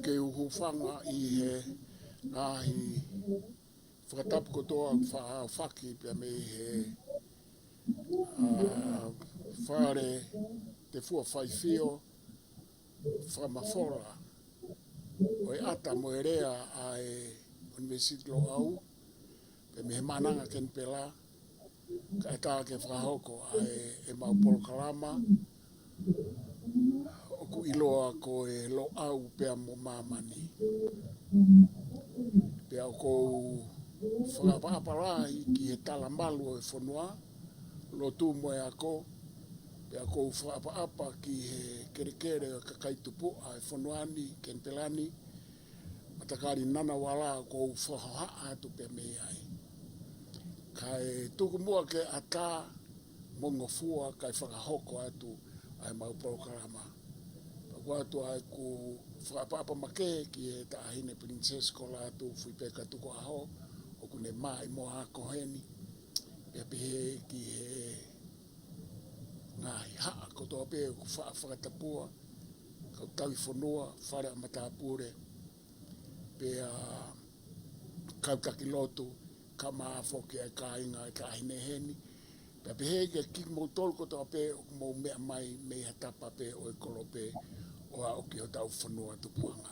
ke uhufanga I he ngahi whakatapu kotoa whaki pia me he whare te fua whaifio whamawhora o e ata mo e rea a e University lo au pe me he mananga ken pela ka e tā ke whahoko a e Maupolo Kalama o ku iloa ko e lo au pia mo mamani pia o kou whakapaparai ki he tala malu o e whanua lo tū mo e ako pia kou whakapaapa ki he kerekere o kakaitupu a e whanuani ken pelani matakari nana wala kou whahoha atu pia me ai kai tuku mua ke ata mongo fua kai whakahoko atu ai Maupolo Kalama. Watu ai ku whakapapa make ki e taahine Princess ko la atu whipeka tuko aho o kune mai mo hako heni pia pihe ki he ngai haa kotoa pe ku whakatapua kau tawi whanua whare a matapure pia kau kakilotu ka maa whoki ai ka inga ai taahine heni pia pihe ke kik mo tolu kotoa pe o mo mea mai mei hatapa pe o e kolo pe o a oki o tau whanua tupuanga.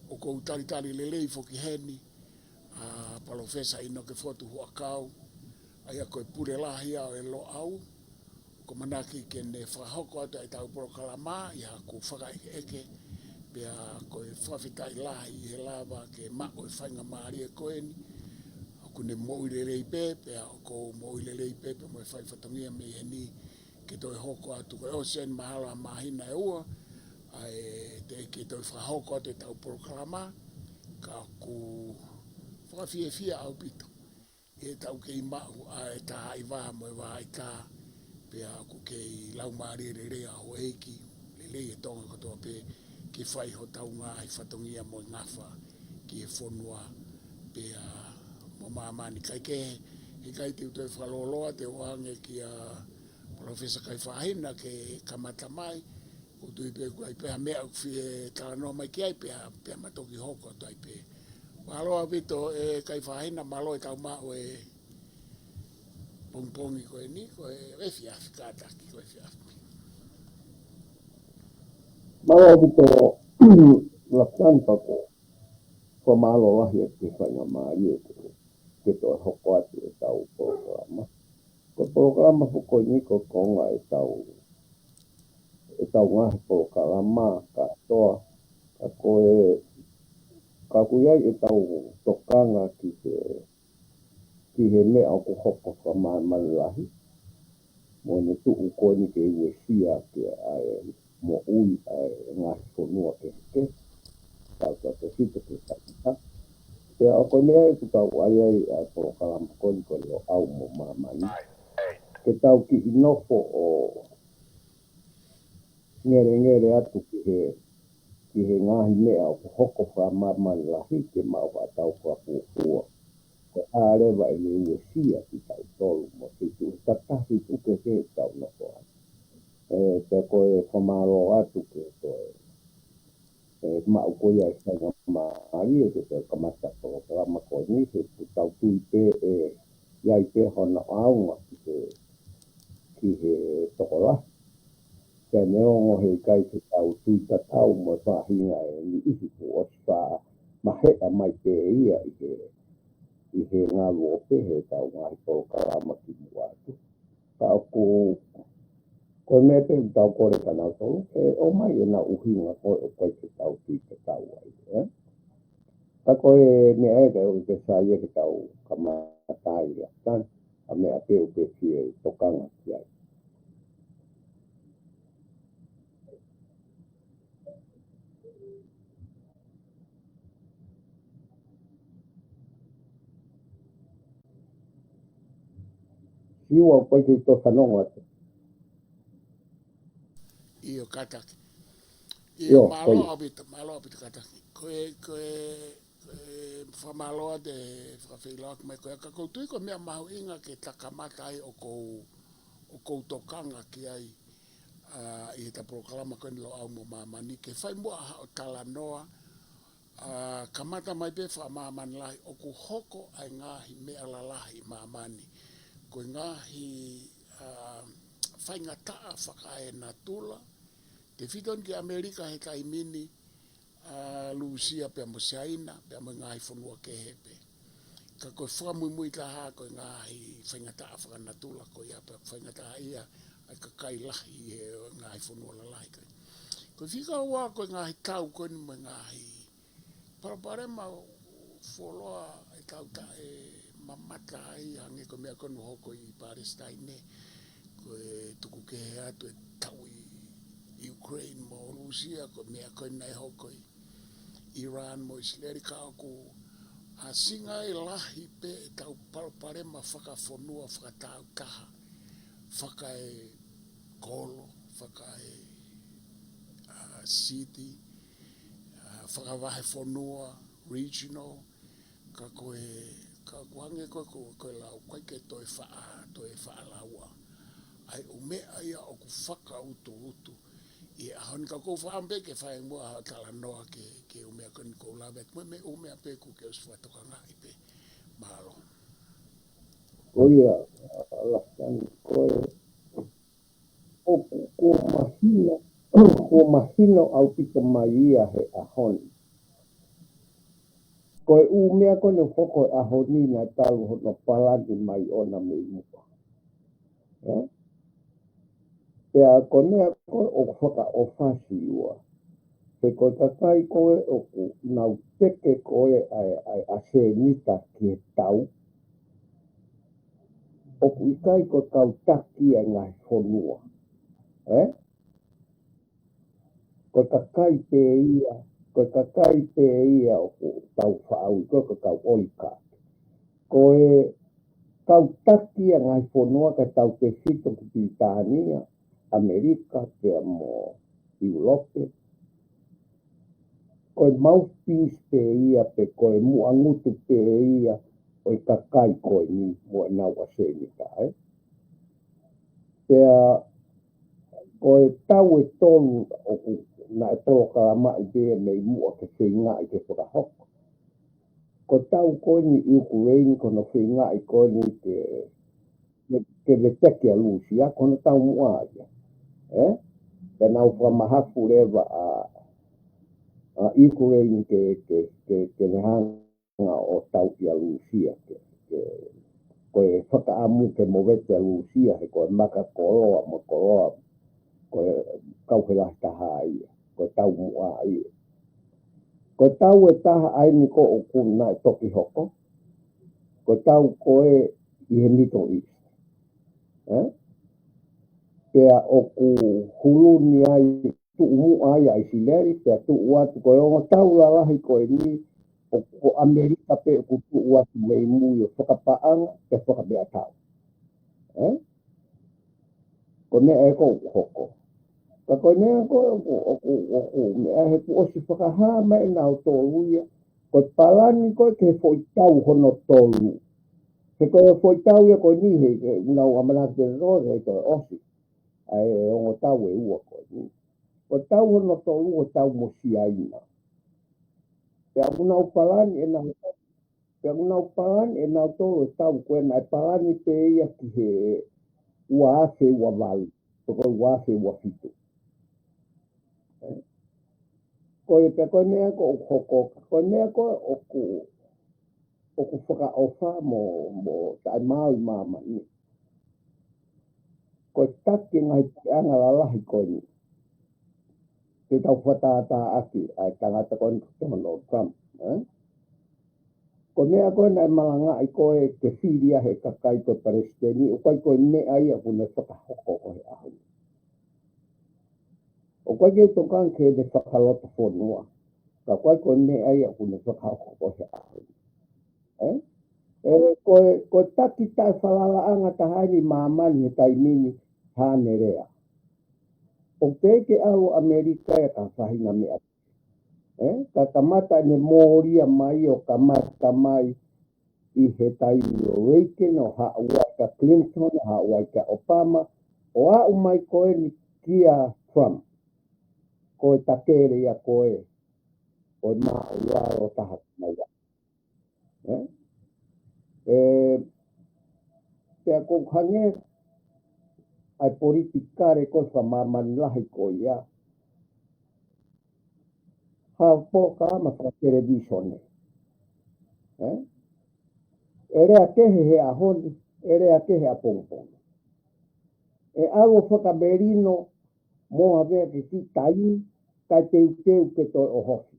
O kou tari lelei whoki heni, palofesa ino ke whotu huakau, ai a koe pure lahia o e lo au, ko manaki ke ne whahoko atu ai tau Polo Kalama, ia ko whaka eke, pia koe whawhitai lahi I he lava ke mako e whainga maari e koeni, o kune moilelei pe, pia o kou moilelei pe, pia mo e whai whatongia me heni, ke toi hoko atu koe osen mahala mahina e ua, ai te ke toi whahoko atu e tau Polo Kalama, ka ku whawhiewhia au pito. E tau ke I mahu a e taha I waha mo e waha I ka, pia ku ke I lau maari re rea ho eiki, le lei e tonga katoa pe, ke whai ho tau ngā I whatongia mo I ngawha, ki e whonua, pia mo mamani kai ke, he kai te utoi whaloloa te oange ki a Professor kai whahina ke kamata mai, o tui pe kuai pe ha mea uwhi e tala noa mai ki ai pe matoki hoko tai pe. Waloa vito e kai whahina malo e tau mao e pongpongi koe ni, koe e whiafi kātaki koe whiafi. Malo vito lakan pako ko malo lahi e te whainga maari e ke toi hoko atu e tau Polo Kalama. Ko Polo Kalama whukoi niko konga e tau ngahi Polo Kalama katoa ka koe ka kuiai e tau tokanga ki he mea o ku hoko ka mani lahi. Mo ne tuu koe ni ke ue sia ke ai mo ui ai ngahi whanua ke tau te hito ke takita. Pea o koe mea e ku tau ai ai Polo Kalama koe ni koe leo au mo mamani. Ke tau ki inofo o ngere atu ki he ngahi mea o ku hoko wha mamani lahi ke mau wa tau wha puhua. Ko ārewa e le ue sia ki tau tolu mo te tu tatahi uke ke tau noko atu. Pe koe whamaro atu ke koe mau koe ai whainga maari e ke koe kamata Polo Kalama koe ni he tau tui pe iai pe hona aunga ki he tokola. Ke neongo he kai te tau tui tatau mo whahinga e ni isi pu o sa mahea mai te ia I he ngā lope he tau ngahi Polo Kalama ki muatu. Ka aku koe mea te tau kore ka nau tolu, o mai e na uhinga koe o koe te tau tui tatau ai. Ka koe mea e kai o ke sa ia ke tau kamatai rea tan, a mea pe o ke fie tokanga ki ai. Iwa koe te to whanonga atu. Iyo kataki. Iyo malo apita kataki. Koe whamaloa te whawhiloa ki mai koe. Ka koutui ko mea mahu inga ke takamata ai o kou tokanga ki ai. I he ta Polo Kalama koe ni lo au mo mamani. Ke whai mua o tala noa kamata mai pe whamāman lahi o ku hoko ai ngahi mea lalahi māmani. Ko ngahi whaingataa whakae na tula. Te whiton ki Amerika he kai mini Lucia pe mo Saina pe mo ngahi whanua ke hepe. Ka koe whamui taha koe ngahi whaingataa whakanatula ko ia pe whaingataa ia ai ka kai lahi he ngahi whanua lalahi koe. Ko whika ua koe ngahi tau koe ni mo ngahi parapare ma wholoa e tau ta e mamata ai hange ko mea konu hoko i Palestine ko e tuku ke hea tu e tau i Ukraine mo Rusia ko mea konu nei hoko i Iran mo Israeli ka aku a singa e lahi pe e tau parapare ma whakawhonua whakatau taha whaka e kolo whaka e city whakawahe whonua, regional, ka koe, ka kuhange koe lau, koe ke toi wha laua. Ai o mea ia o ku whaka utu. I ahon ka kou whaambe ke whae mua ha tala noa ke o mea koni kou lavet. Me o mea pe ku ke usua toka ngai pe. Mahalo. Oia, alasan koe, ko mahino au pika mai ia he ahon. Koe u mea kone whoko e ahoni na tau hono palani mai ona me mua. Pea ko mea koe o whaka o whasi ua. Pe koe kakai koe o ku nau teke koe ai ase nita ki he tau. O ku ikai koe kau taki e ngai whonua. Koe kakai pe ia. Koe kakai pe ia o ku tau whaau. Koe kau oika. Koe kau taki e ngai whonua ka tau te fito ki Britania, Amerika, pea mo Europe. Koe mouthpiece pe ia pe koe muangutu pe ia o i kakai koe ni mua nau a se ni tae. Pea koe tau e tolu o ku na e tolo kalama i bea mei mua ke whinga i ke whakahoko. Ko tau koe ni Ukraine kono whinga i koe ni ke veteke a Lucia kono tau mua ia. Pe nau whamahafu rewa Ukraine ke nehanga o tau i a Lucia. Koe whakaamu ke mowete a Lucia he koe maka koroa mo koroa. Koe kauhela taha ia. Koe tau mua ia. Koe tau e taha ai ni ko o kuna e toki hoko. Koe tau koe i he Middle East. Pea o ku hulu ni ai tu umu ai ai sileri. Pea tu uatu koe ongo tau lalahi koe ni o Amerika pe o ku tu uatu mei mui o whakapaanga pe whakapea tau. Ko mea e ko hoko. Ka koe mea koe o mea he ku osi whakaha mai nao tōluia. Koe palani koe ke foi tau hono tōlu. He koe foi tau ia koe ni he nau amanaki te roe he koe osi. Ai ongo tau e ua koe ni. Koe tau hono tōlu o tau mo siaina. Pea unau palani e nau tōlu. Pea unau palani e nau tōlu e tau koe nai palani pe ia ki he ua ase ua vali. Koe ua ase ua fitu. Koe pe koe mea ko o hoko. Koe mea koe o ku whaka ofa mo tai mau i mama ni. Koe taki ngai anga lalahi koe ni. Te tau whatata aki ai tangata koe ni Donald Trump. Koe mea koe nai malanga i koe ke whiria he kakai koe Palestini. O koe mea ia kune whakahoko koe ahu. O koe ke tokan ke de whakalota whonua. Ka koe mea ia kune whakahoko koe ahu. Koe taki tai whalala anga tahani mamani he tai mini hane rea. O ke alu Amerika e ka whahinga mea. Ka kamata ne mōria mai o kamata mai i he tai o Reagan o Hawaii ka Clinton o Hawaii ka Obama o au mai koe ni kia Trump. Koe takere ia koe o ma o taha mai. Pea ko hange ai politikare ko sa mamalahi ko ia. Ha po ka ma sa television. Ere a kehe he a honi, ere a kehe a pongpong. E awo whakamerino mo havea ki si tai, kai teu ke toi o hoki.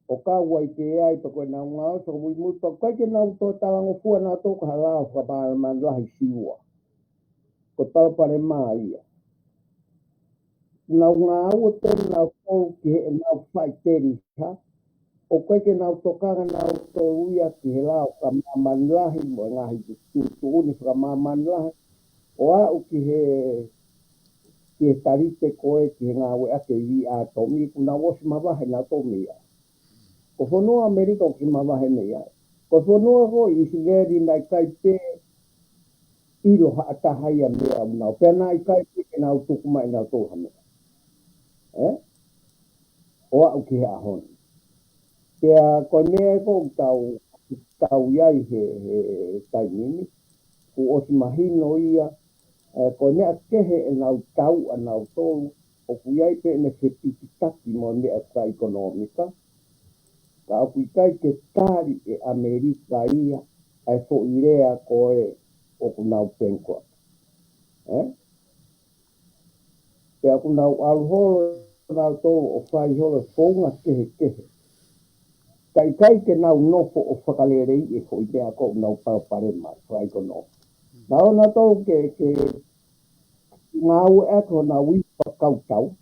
O ka wai te ai pa koe nau ngau, so mui mui pa kai ke nau tō talango fua nā tō ka halao whapaman lahi siwa. Ko tau pare maa ia. Nau ngau o te nau kou ki he nau whai teri ha. O koe ke nau tokanga nau tō uia ki he lao ka maman lahi mo ngahi tu uni whaka maman lahi. O a u ki he tarite koe ki he ngā we ake i a tomi kuna wosi mawahe nā tomi ia. Ko whanua Amerika o ki mawahe mea. Ko whanua ko i sigeri nai kai pe ilo haatahai a mea unau. Pea nai kai pe ke nau tukuma i nau toha mea. O a u ki he ahoni. Pea koe mea ko tau iai he tai nini. Ku osi mahino ia. Koe mea kehe e nau tau a nau tolu. O ku iai pe ne se pititaki mo mea ka ekonomika. Ka au kai ke tari e Amerika ia. Ai fo irea koe o ku nau penkoa. Pea ku nau aluholo nau tolu o whai holo fonga kehe. Kai ke nau nofo o whakalerei e fo idea ko nau parapare mai. Whai kono. Nau na tolu ke ngau e ko nau wipa kautau.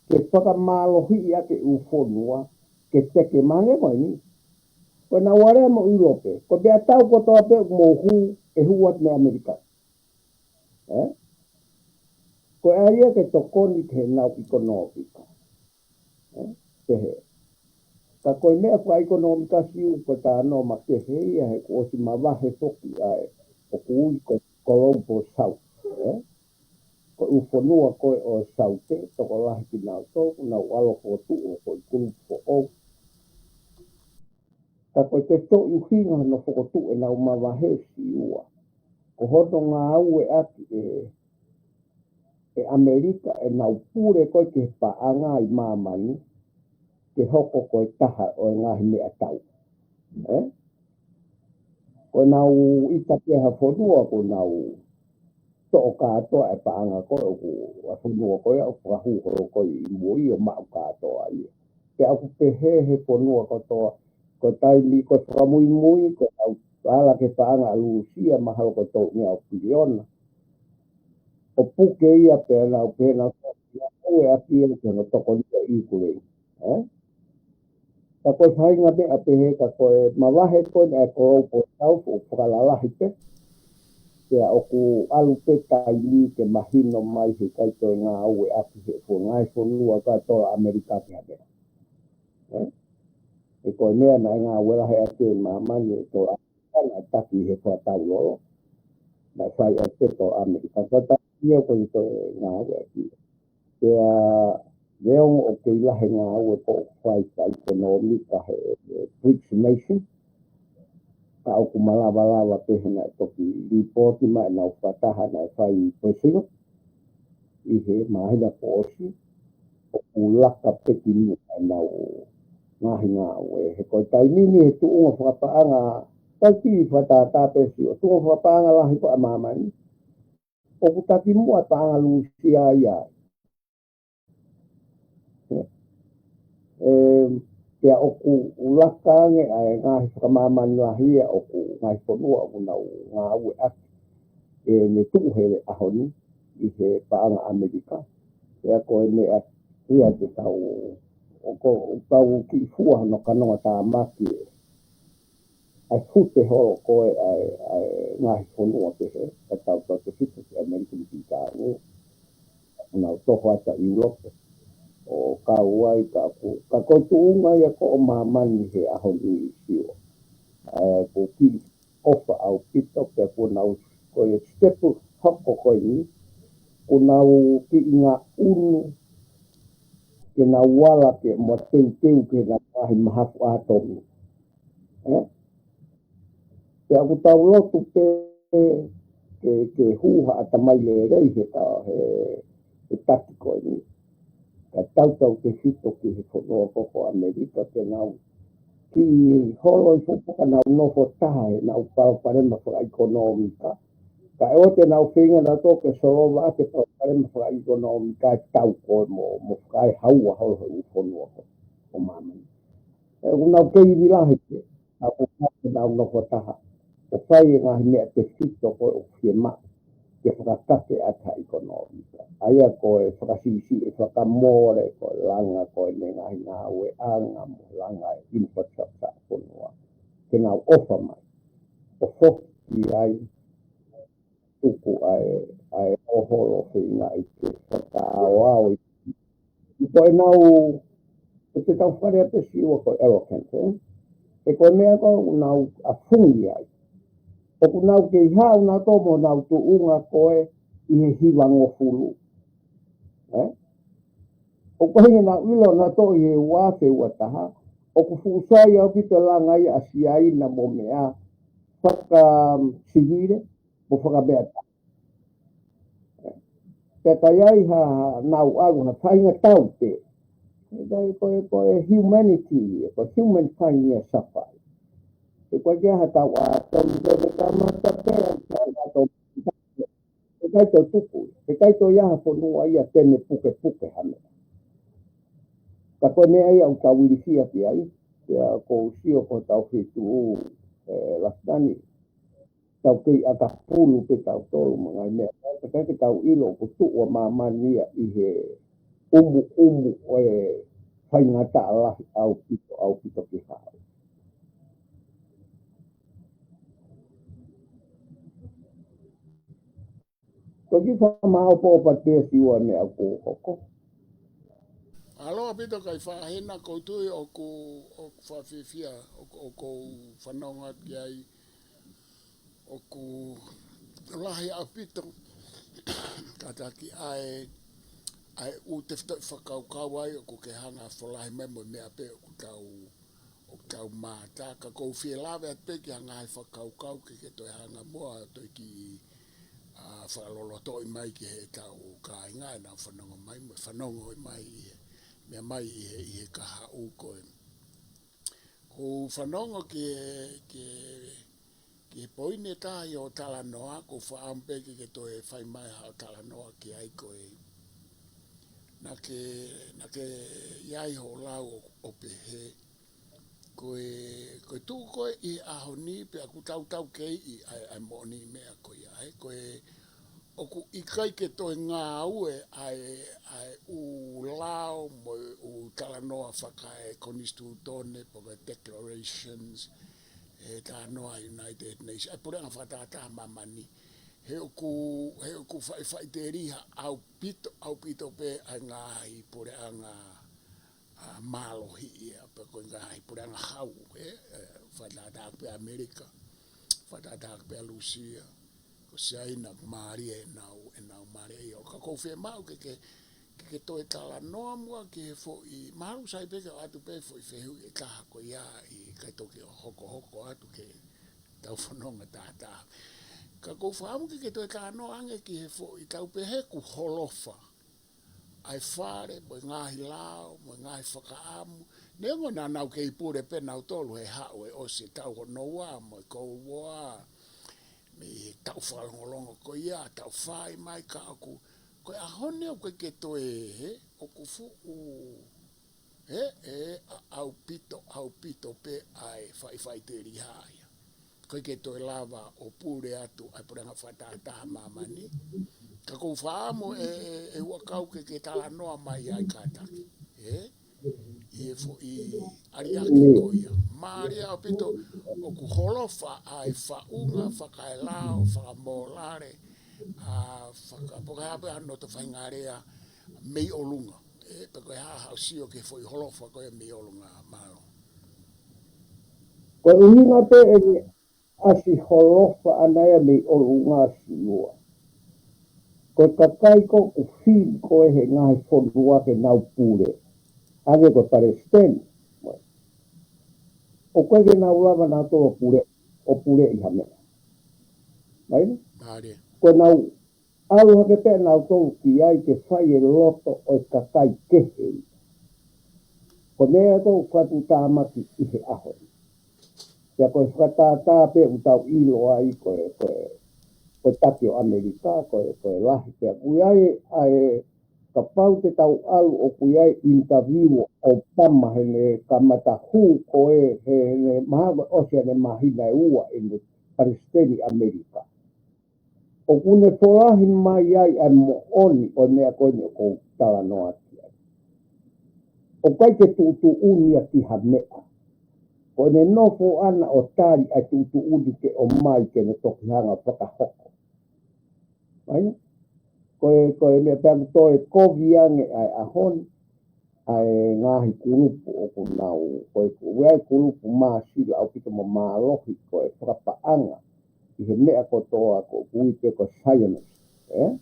Ke whakamalohi ia ke ufonua. Ke teke mange mai ni. Ko na ware mo Europe. Ko bea tau ko toa pe mo hu e huat me Amerika. Ko aia ke tokoni ke nau ekonomika. Kehe. Ka koe mea wha ekonomika siu ko ta no ma kehe ia he ko si mawahe toki ai. O kui ko Colombo South. Ko ufonua koe o Saute. Toko lahi ki nau toku. Nau alo ko tu o ko i kulupo o. Ka koe te to uhinga no whakotu e nau mawahe siua. Ko hoto ngā au e ati e Amerika e nau pure koe ke paanga i mamani. Ke hoko koe taha o ngahi mea tau. Ko nau itapeha whanua ko nau to katoa e paanga koe o ku whanua koe o whahuhoro koe i mui o mau katoa ia. Ke aku pehehe whanua kotoa. Ko taimi ko whamui ko au ala ke paanga alusia mahalo ko tau ngea o piliona. O puke ia pēna o pēna o e api e ke no toko nia i kurei. Ka koe whainga me a pehe ka koe mawahe koe e korou po tau o whakalalahi pe. Pea o ku alu pe taimi ke mahino mai he kai koe ngā au e api he po ngai whanua ka toa Amerika pe hapea. E koe mea na ngā wera he ake mamani e toa Amerika taki he whatau lolo. Na whai ake toa Amerika. Ka ia ko i to ngā ue aki. Pea leong o ke ilahe ngā ue ko whai ka ekonomika he BRICS Nation. Ka au ku malawa pehena e toki ripoti mai nau whataha na whai presino. I he mahina po osi. O ku laka peki mua nau ngahi ngā ue. He koe taimini he tuunga whakapaanga. Kai ki whatata pesi o tuunga whakapaanga lahi ko a mamani. O ku taki mua paanga lusia ia. Pea o ku ulakange ai ngahi whakamamani lahia o ku ngahi whanua o ku nau ngā ue aki. E ne tuuhere ahoni i he paanga Amerika. Pea koe mea ia te tau o tau ki fua no kanoa tā maki e. Ai fute horo koe ai ngahi whanua te he. E tau te fitu ki Amerikan Pitani. Nau toho ata Europe. O kauai ka koe tuunga ia ko o mamani he ahoni i siwa. Ko ki ofa au pito pe ko nau koe stepu hoko koe ni. Ko nau ki ngā unu ke na wala ke mo teu ke na pahi mahafu atomi. Ke aku tau lotu ke huha ata mai le rei he ta he taki koe ni. Ka tau ke hito ki he whanua koko Amerika ke nau ki holo I fupuka nau nofo taha he nau parema whaka ekonomika. Ka e o te nau whinga na tō ke solowa ake parema whaka ekonomika tau koe mo whakai haua holo he whanua ko mamani. E unau kei vilahi ke, a kukake nau nofo taha. O whai e ngahi mea te hito koe o fie maa. Ke whakatake ata ekonomika. Aia koe whakasisi e whakamore koe langa koe ne ngahi ngā ue anga mo langa e infrastructure whanua. Ke ngau ofa mai. O whoki ai tuku ai oholo whinga I te whakaawao. I koe nau e te tau whare ape siwa koe Arrogant. E koe mea koe nau a fungi ai. O ku nau ke hao na tomo nau tu unga koe I he hiwango fulu. O koe na ilo na to I he wafe wataha. O ku fusai au pita langai a siai na mo mea whaka sihire mo whaka beata. Te kai ai ha nau aru ha whainga tau te. Koe humanity, koe human kind safai. E koe kia ha tau a tomi te kamata pera e kai tō tuku, e kai tō iaha whanua ia tene puke hame. Ka koe mea ia au tau wirisia ki ai, kia kou sio ko tau whitu lastani. Tau kei aka pulu pe tau tolu mangai mea. Ka kai ke tau ilo ko tuua mamania I he umu whaingata alahi au pito ki hao. Ko ki whamao pōpa te siwa mea kōhoko. Aloha pito kai whahena koutui o ku whawhiwhia o ku whanonga ki ai o ku lahi a pito kataki ai u te whakaukau ai o ku ke hanga whalahi memo mea pe o tau māta ka kou whie lawe at pe ki hanga hai whakaukau ke toi hanga moa toi ki whakaloloto I mai ki he tau ka inga na whanongo I mai mea mai I he kaha u koe. Ko whanongo ki poine tahi o Talanoa, ko whaampe ke toi whai mai ha o Talanoa ki ai koe. Na ke iai ho lau o pehe. Koe tu koe I ahoni pe aku tau kei ai moni mea koe ai. Koe oku ikai ke toi ngā ue ai u lao mo u Talanoa whakae Constitutone po ka declarations e Talanoa United Nations. Ai pore anga whatata mamani. He oku whai te riha au pito pe ai ngāhi pore anga mālohi ia. Pe koe ngāhi pore anga hau whatata pe Amerika. Whatata pe Lucia. Ko siaina Maria e nau Maria I o ka kou whea mau ke toi Talanoa mua ke fo I maru sai peke atu pe fo I whehu e kaha ko ia I kai toke hoko atu ke tau whanonga tātā. Ka kou whaamu ke toi Talanoa ange ki he fo I tau pe he ku holofa. Ai whare, mo ngahi lao, mo ngahi whakaamu. Nengo na nau ke I pure pe nau tolu he hao e o se tau honoa, mo kou woa. Me tau whalongolongo ko ia, tau whai mai ka aku. Ko a hone o ke toe o ku fu au pito pe ai whai te rihaia. Ko ke toe lava o pure atu ai poranga whatata mamani. Ka kou whaamo e wakau ke Talanoa mai ai kātaki. I fo I ariaki ko ia. Maria o pito o ku holofa ai whaunga, whakaelao, whakamolare, whakapokahape ano to whaingarea mei olunga. Peko e haha sio ke fo I holofa ko e mei olunga malo. Ko uhinga te asi holofa anaya mei olunga siua. Ko kakai ko u whil ko he ngai whonua ke nau pure. age ko Palestine o koe ke na ulawa na to o pure I hame mai Mare. ko na alu hake pe na to ki ai ke fai e loto o ka kai kehe ko mea ko whatu tāmaki I he aho kia koe whakatā pe utau ilo ai koe taki o Amerika koe lahi kia kui ai ka pau te tau alu o kui ai interview o pama hene kamata hu koe hene mahawa osia ne mahina e ua ene Palestini Amerika o kune polahi mai ai ai mo oni o mea koe ni o kou tala noa kia o kai ke tutu unia ki ha mea ko ne nofo ana o tari ai tutu udi ke o mai ke ne toki hanga whakahoko mai koe me pēm toe koviange ai ahon ai ngahi kurupu o kunau koe kuwai kurupu maa sila au pito ma maa lohi koe whakapaanga I he mea kotoa ko kui te ko science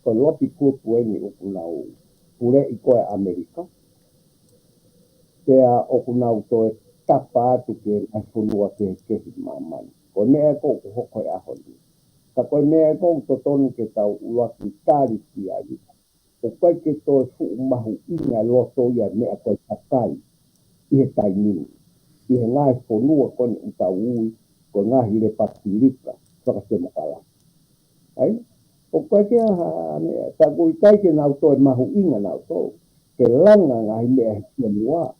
ko lopi kurupu eni o kunau pure I koe Amerika Pea o kunau toe tapa atu ke ai funua ke kehi mamani koe mea ko hoko e ahoni ka koe mea ko totonu ke tau uaki tari ki ai o koe ke toe fu mahu inga loto ia mea koe takai I he taimini I he ngai fonua kone uta ui koe ngahi le patirika whakasemokala ai o koe ke aha mea ta kui kai ke nau toe mahu inga nau tau ke langa ngahi mea he kia mua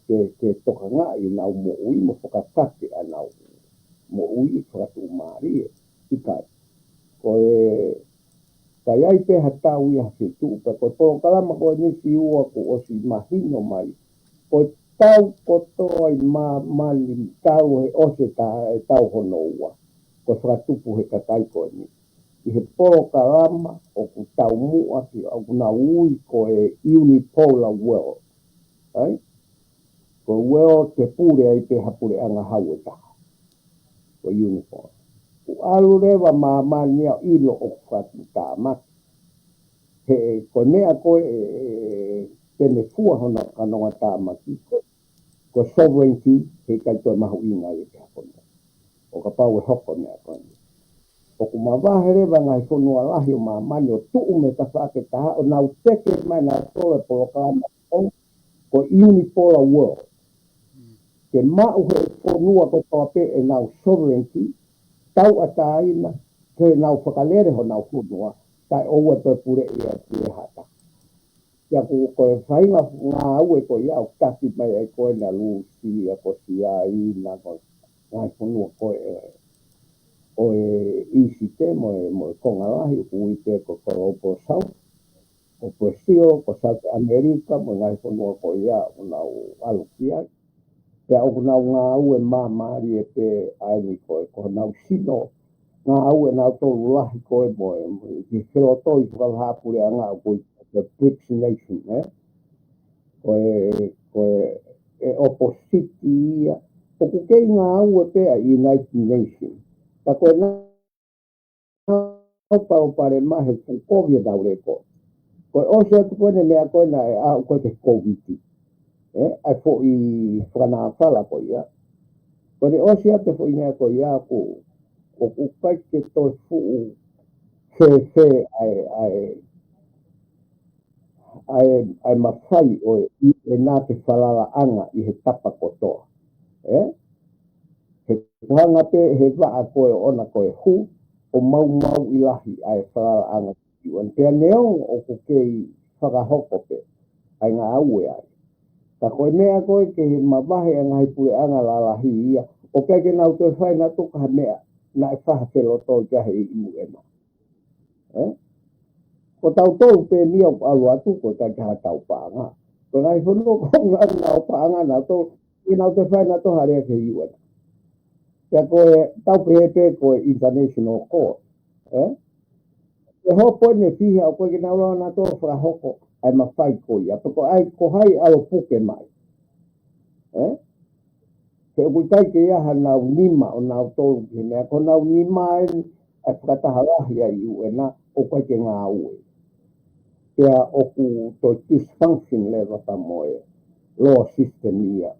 ke toka ngai nau mo ui mo whakatake a nau mo ui whakatu marie I kai koe kai ai pe hatau ia se tupa ko to kalama ko nisi ua ko o si mahino mai ko tau kotoi mali tau he ose tau hono ua ko whakatupu he katai ko ni I he poro kalama o ku tau mua ki au kuna ui ko e unipolar world ai ko world te pure ai pe hapure anga hau e taha ko unipolar alu rewa mamania ilo o whakatama he ko mea koe tene fua hona kanonga tāmaki ko sovereignty he kai toi mahu inga I te hapona o ka pau e hoko mea kone o ku mawahere wa ngai whonua lahi o mamani o tuu me ta whake taha o nau teke mai na tole polo kāma ko unipolar world ke mau he whonua ko tape e nau sovereignty tau ataina ke nau whakalere ho nau whonua tai oua toi pure ia pure hata Ia koe whainga ngā ue ko iau taki mai ai koe na lusi a ko si a ina ko ngai whanua koe o e isi te mo e konga lahi o kui te ko Koropo South o Brazil ko South America mo ngai whanua ko iau nau aluki ai Pea o nau ngā ue mamari e pe ai ni koe ko nau sino ngā ue nau tolu lahi koe mo ki whirotoi whakahapure a ngā koe the BRICS nation, koe opposite ia, o ku kei ngā ue pea United Nations, ka koe nau pao pare mahe Fukovia daure koe ose atu koe ne mea koe na e au koe te COVID, ai fo I whanawhala koe ia, koe ne ose atu fo I mea koe ia ko ku kai ke toi fuu fe ai mawhai o e nā te whalala anga I he tapa kotoa. He puhanga pe he waa koe ona koe hu o mau I lahi ai whalala anga. Pea neong o ku kei whakahoko pe ai ngā aue ai. Ka koe mea koe ke he mawahe anga he pue anga la lahi ia. O kei ke nau toi whai na tuka ha mea na e whaha wheloto kia he I imu ena. Ko tau tau pe ni au alu atu ko ta ka tau panga ko ngai hono ko ngai panga na to I na te fai na to hare ke iwa ya ko tau pe ko international court e ho po ne fi ha ko ke na na to fra hoko ai ma fai ko ya ko ai ko hai alo puke mai ke ku tai ke ya na unima o na to ke me ko na unima ai fra ta hala ya iwa na o ko ke nga ue Pea oku to dysfunction lewa ta moe. law system here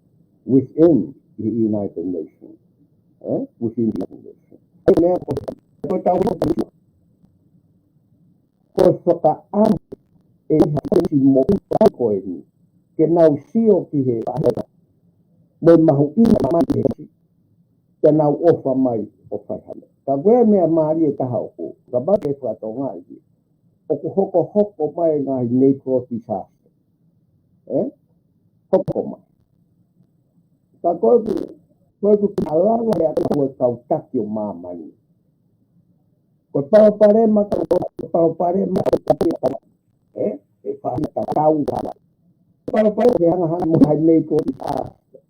within the United Nations. Within the United Nations. Ko tau ko whakaam e hasi mo ko ni ke nau sio ki he mo mahu ina mai ke nau ofa mai o whaihana. Ka wea mea maari e taha o ka bate e whatonga i o ku hoko mai ngā natural disaster. Hoko mai. Ka koe ku alawa e ata kau taki o māmani. Ko paraparema ka paraparema e whaana ka tau kama. Paraparema ke hanga mo hai natural disaster.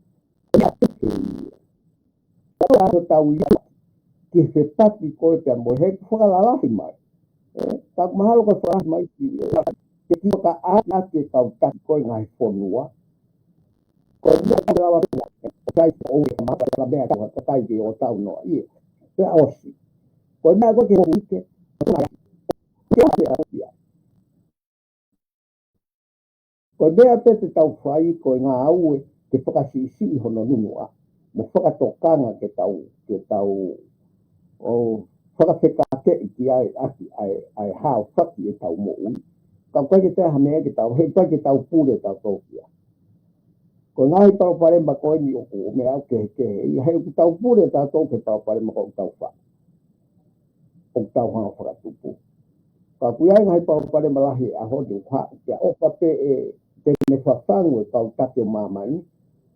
Ko tau ia ki se taki koe te mo he whakalalahi mai. Ka mahalo ko whakalalahi mai ki ke ki ka ana ke kau taki koe ngai whonua. Ko mea ka rawa kai o mata ka mea ka kai ki o tau noa ia. Pe osi. Ko mea ko ke ho ike. Ko mea pe te tau whai ko ngā aue ke whakasisi hono nunua. Mo whakatokanga ke tau o whakawhekake i ki ai hao whaki e tau mo ui. Ka koe ke te hamea ke tau, he koe ke tau pūre tau tōkia. Ko ngāhi tau parema koe ni o ko mea ke he, he ku tau pūre tau tōke tau parema ko tau wha. O tau hanga whakatupu. Ka kuiai ngāhi tau parema lahi a hodi wha, kia opa pe e te me whawhangu e tau take o māmani,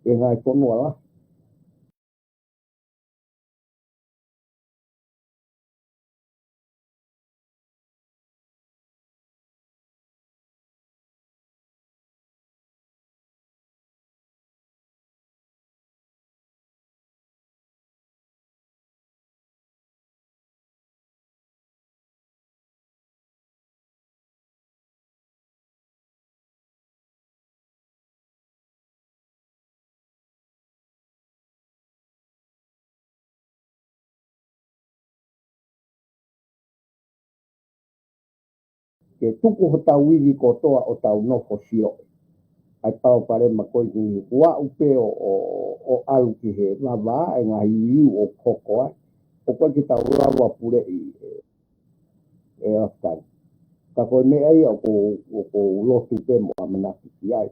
e ngāhi whanua lahi. Ke tuku ho tau iwi ko toa o tau nofo sio. Ai tau parema koe ki ua upe o alu ki he lava e ngā hiu o koko ai. O koe ki tau lawa pure i e Afghan. Ka koe me ai o ko lotu pe mo amanaki ki ai.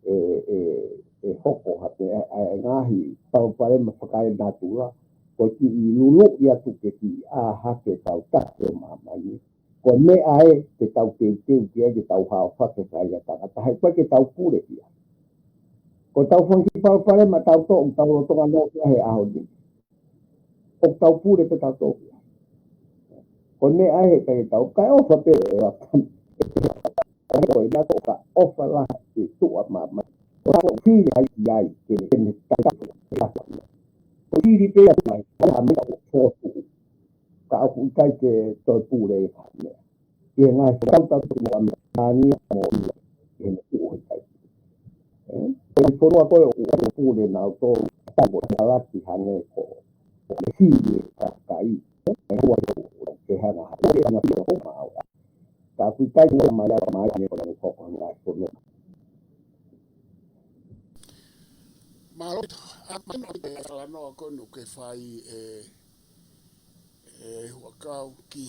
E hoko hate ai ngahi tau parema whakai natura. Koe ki i lulu i atu ke ki a hake tau take o mamani. Ko me ai te tau te ki ai ke tau hao whake kai a tangata. Hai koe ke tau pure ki ai. Ko tau whanki pau pare ma tau tō tau rotonga no kia he aho ni. O tau pure pe tau tō kia. Ko me ai he kai tau kai ofa pe e wakan. Ko i nako ka ofa la e tua mama. Ko tau whiri ai ki ai ke ne tata. Ko whiri pe a mai. Ko ha mea o tōtu. Ka aku i kai ke toi pure e whanea. E ngai tau tau mo a mea mo ia. E ne uho kai. Ko i whanua koe o ua pure na o tō tau o laki hange ko. Hiri ka kai. E hua ke hana hana. E hana pia o maa. Ka kui kai ua mai a mai e kona koko ngai whanua. Malo, a mano te alanoa konu ke whai e huakau ki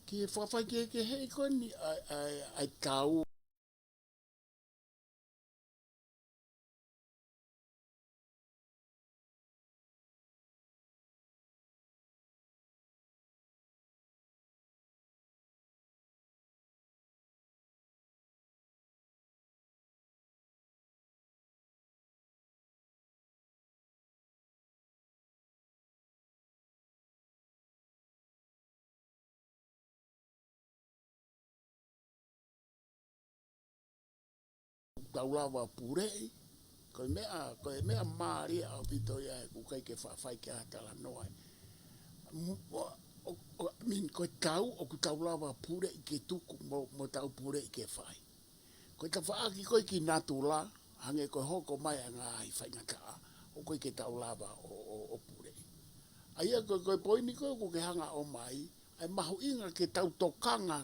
he whawhai ke hei koni ai tau. Tau lawa purei, koe mea maari au pito ia e kukai ke whawhai ke atala noai. Min koe tau o ku tau lawa purei ke tuku mo tau purei ke whai. Koe ta whaaki koe ki natula, hange koe hoko mai a ngā i whaingataa, o koe ke tau lawa o purei. Aia koe poini koe ku ke hanga o mai, ai mahu inga ke tau tokanga,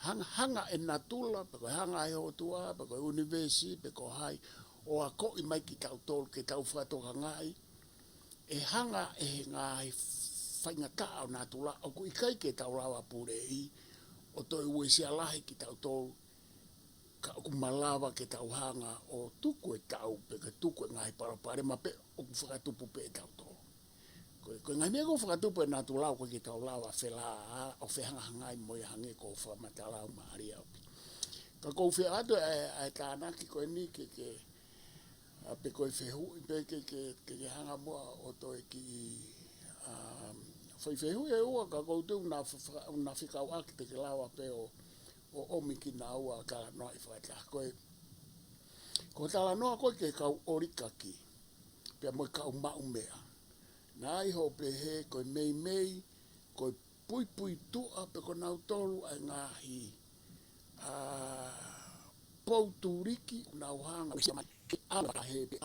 hanga e natula, pe ko hanga e hotua, pe ko universi, pe ko hai, o a ko i mai ki tau tolu ke tau whatoka ngai, e hanga e ngai whaingata o natula, o ku ikai ke tau lawa pure i, o toi ue si alahi ki tau tolu, ka o ku malawa ke tau hanga, o tuku e tau, pe ka tuku e ngai parapare, ma pe o ku whakatupu pe e tau tolu. Ko ngai mea ko whakatupu e nātu lau ko ki tau lau a whela o whehanga hangai mo i hange ko whamata lau maari au. Ka kou whea atu e tānaki ko e ni ke pe ko e whehu i pe ke hanga mua o toi ki whai whehu e ua ka kou tu na whikau aki te ke lau a pe o omi ki na ua kala noa i whaita. Ko tala noa koe ke kau orikaki pe mo kau mau mea. Nā iho pe he koe mei, koe pui tua pe ko nau tolu ai ngahi pou turiki nau hanga sia mai ala he pe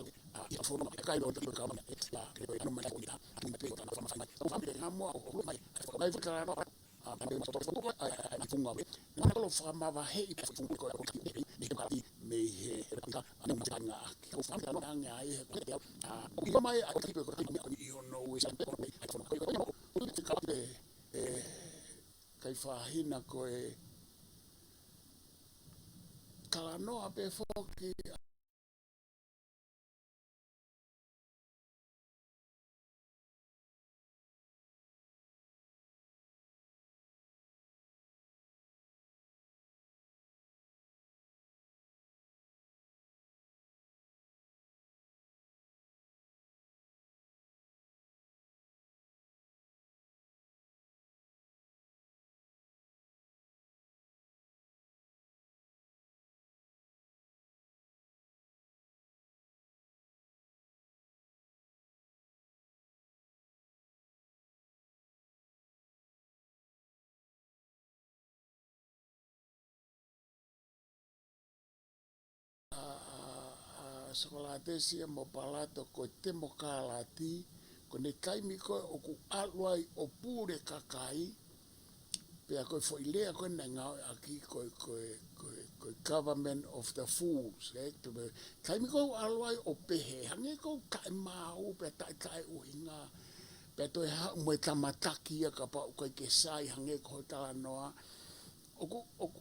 i a fono mai kai no te ka mai la ke no mai ko ita ni pe ta fa mai ko fa me ha mo ko mai ko mai fa no a pe ma to ko ai funga me na ko fa ma va he i funga ko ko ni ka me he ka ani ma nga ko fa no nga ai he ko mai a ki pe ko i no we sa ko mai ko ko ka pe kai fa hina ko e kala noa pe foki sokolate mo palato ko temo kalati ko ne kaimi ko o ku alwai o pure kakai pe a ko foi lea ko na nga aki ko government of the fools to be kaimi ko alwai o pehe hange ko kai mau pe tai o hinga pe to ha mo tamataki ka pa ko ke sai hange ko tala noa o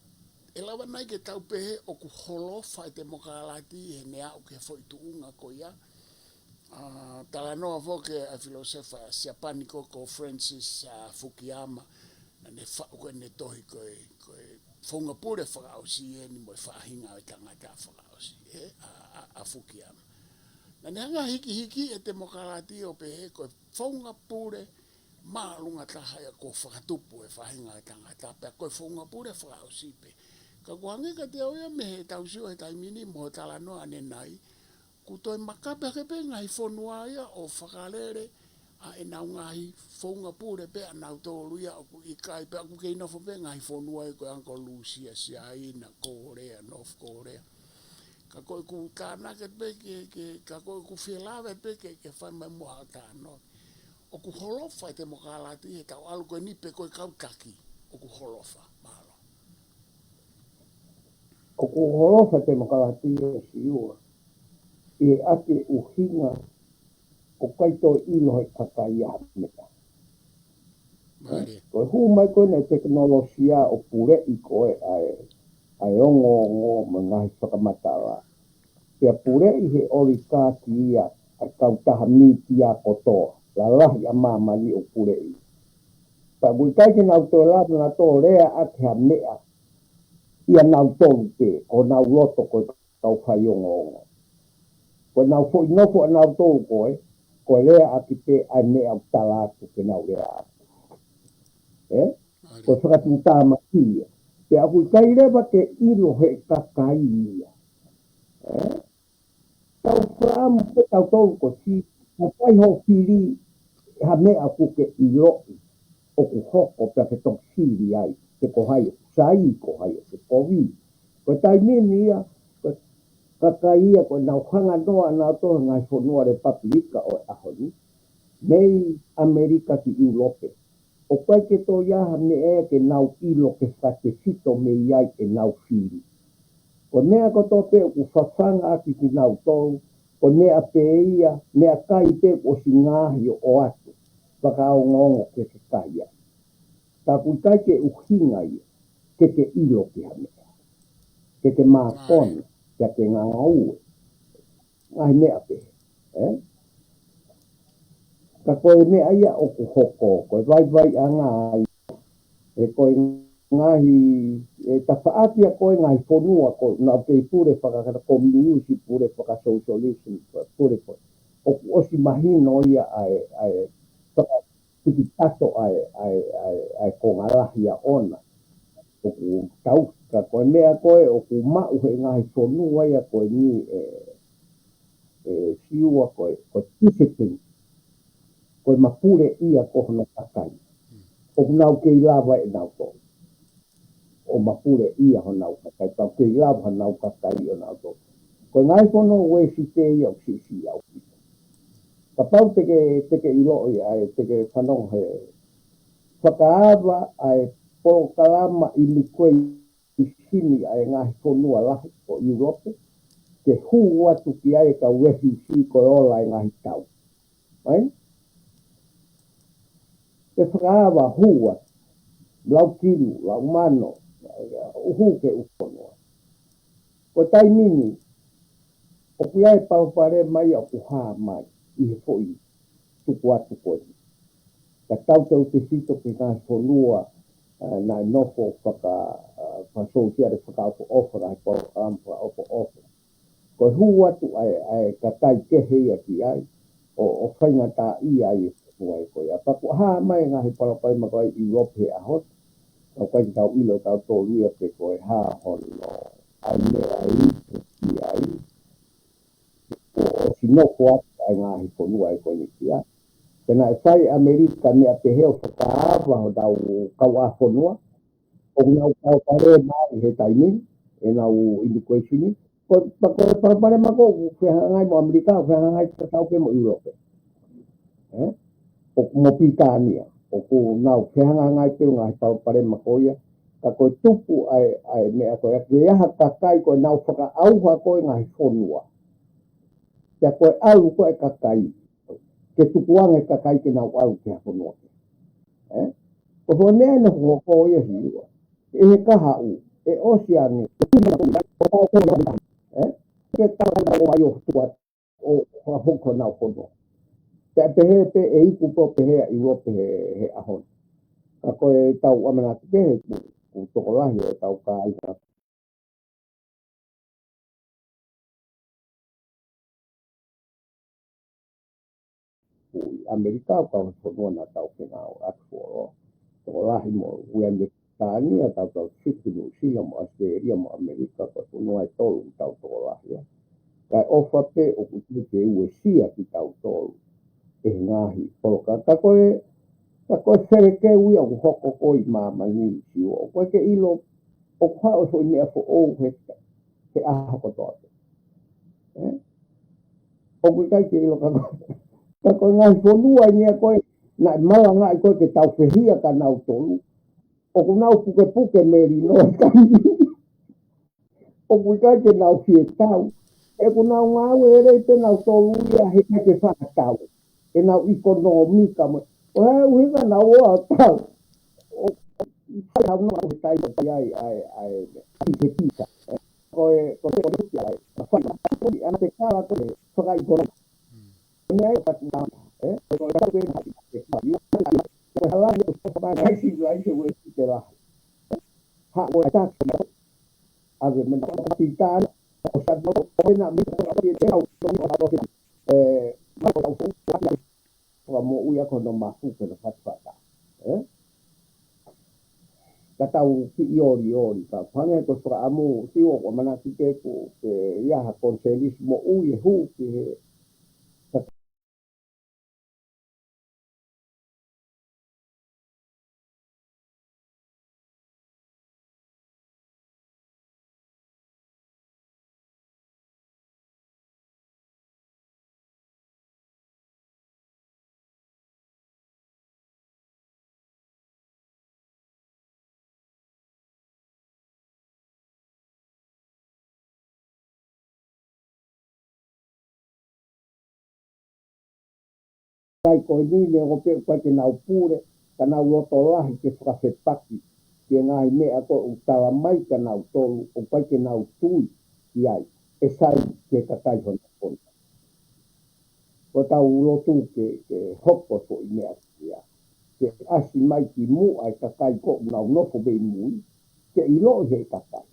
e lawa nai ke tau pehe o ku holofa e te mokalati he nea o ke foi tuunga ko ia. Tala noa fo ke a filosofa siapaniko ko Francis Fukuyama na ne fa ko ne tohi ko fonga pure fa o si e ni mo fa hinga o tangata fa o si a Fukuyama. Na ne hanga hiki e te mokalati o pehe ko fonga pure maalunga tahaya ko whakatupu e whahinga e tangata pe ko fonga pure fa o si pe. Ka kuange ka te oia me he tausiu he taimini mo tala noa ne nai, ku toi makape ke pe ngai whonua ia o whakalere a e nau ngai whaunga pure pe a nau tōru ia o ku ikai pe a ku kei nofo pe ngai whonua i koe Uncle Lucia Siaina, Korea, North Korea. Ka koe ku tānake pe ka koe ku whilawe pe ke whai mai moha tāno. O ku holofa te mokalati he tau alu koe ni pe koe kautaki o ku holofa. O ku holofa te makalati e siua. I ate uhinga o kaito ilo he kakai a meka. Koe hu mai koe ne teknolosia o pure i koe ai ongo ma ngahi whakamatara. Pea pure i he ori kāti ia ai kautaha miti a kotoa. La lahi a mamani o pure i. Pa kui kaike nau tō lata na tō rea ate ha mea. Ia nau tolu pe, o nau loto koe kau whaiongo. Koe nau fo inofo a nau tolu koe lea ati pe ai mea o talatu ke nau lea ati. Koe whakatu tāma kia. Pe a kui kai rewa ke ilo he kakai ia. Tau whaamu pe tau tolu ko si, na pai ho piri ha mea kuke iloi. O ku hoko pe ke tok siri ai, ke ko haio, sai ko haio, ke kovi. Ko tai mini ia, kakai ia, ko nau hanga noa nau toha ngai whonua re papirika o ahoni. Mei Amerika ki Europe. O pai ke tō iaha me e ke nau ilo ke whakesito me iai e nau whiri. Ko mea ko tō pe ku whawhanga aki ki nau tōu, ko mea pe ia, mea kai pe o si ngāhi o atu, whakao ngongo ke te kai ai. Tā kui kai ke uhinga ia, ke te ilo ki ha mea, ke te mākona, ke te nganga ue, ngahi mea pe. Ka koe mea ia o ku hoko, koe vai a ngāi, e koe ngahi, e ta whaati a koe ngahi whonua, koe nā pei pure whakakata community pure whakasocialism, pure koe. O ku osi mahino ia ai whakatiki tato ai kongalahi a ona. O ku tau, ka koe mea koe, o ku mau he ngahi whonua ia koe ni siua koe discipline. Koe mapure ia kohona takai. O ku nau kei lava e nau tō. O mapure ia ho nau kakai. Tau kei lava ho nau kakai o nau tō. Koe ngai kono ue si te ia o si au. Ka pau teke ilo ia, teke whanong he. Whakaawa ai polo kalama i mi koe i sini ai ngahi whonua lahi o Europe. Ke hu atu ki ai ka wehi si koe ola i ngahi tau. Ai? Ke whakaawa hu atu. Lau kilu, lau mano, uhu ke ukonua. Ko tai mini, o kuiai paupare mai o kuhaa mai, i he fōi, tuku atu koe. Ka tau tau te sito ki ngā whonua, nai nofo whakasousia whakaupo ofera, ai pao ampa opo ofera. Ko hu atu ai ka tai kehe ia ki ai, o whainga tā i ai e whai koe. A paku haa mai ngāhi parapai makai i rope a hot, o kai tau ilo tau tō ria pe koe haa hono ai mea ai ki ai o sinoko atu ai ngahi whonua ai koe ni ki ai. Tena e whai Amerika mea te heo whakaawa ho tau kau a whonua o ngau kau pare mai he taimini e nau indiquationi ko pare mako whehangai mo Amerika whehangai tau ke mo Europe o mo Pitania o ku nau whehangai te ngahi tau pare mako ia ka koe tupu ai mea koe ke iaha kakai koe nau whakaauha koe ngahi whonua kia koe au koe kakai ke tukuange kakai ke nau au ke whonua ko ho mea na hoko ia hiua e he kaha u e oceani ke tau o ai o tuat o hoko nau whonua te pehe pe e iku po pehe i rope he ahon ka koe tau amana te pehe ku tokolahi o tau ka aina Amerika ka whonua na tau ke ngau atu o tokolahi mo uende Tania tau Sydney New Zealand mo Australia mo Amerika ka whonua e tolu tau tokolahi kai ofa pe o kutu te ue sia ki tau tolu e ngahi poloka ka koe whereke ui au hoko koi mamani si o koe ke ilo o kwa o so nea fo o he aha kotoate o koe kai ke ilo ka koe ngai whonua nea koe na mawa ngai koe ke tau whihia ka nau tolu o ku nau puke meri no o koe kai ke nau fie tau e ku nau ngau e rei te nau tolu ia he kai ke whakatau e nau ikonomika mo o hea uhinga nau o tau o tau no au tai ai te pita koe ai ana te kala koe whakai kora nei pat na koe tau e na koe halani o whakai kai si lai se ue te la ha koe tak ave mena pita o sa no koe na mi te au ma ko au mo uia kono mafu ke na fatfata ka tau ki iori ka whange ko whaka amu tiwa ko mana ki te ko ke iaha konselismo ui hu ki he Kai ko ni le o pe ko ke nau pure ka nau loto lahi ke whakawhepaki ke ngai mea ko o tala mai ka nau tolu o pai ke nau tui ki ai e sai ke kakai hona kona. Ko tau lotu ke hoko so i mea kia. Ke asi mai ki mu ai kakai ko nau nofo be mui ke ilo he kakai.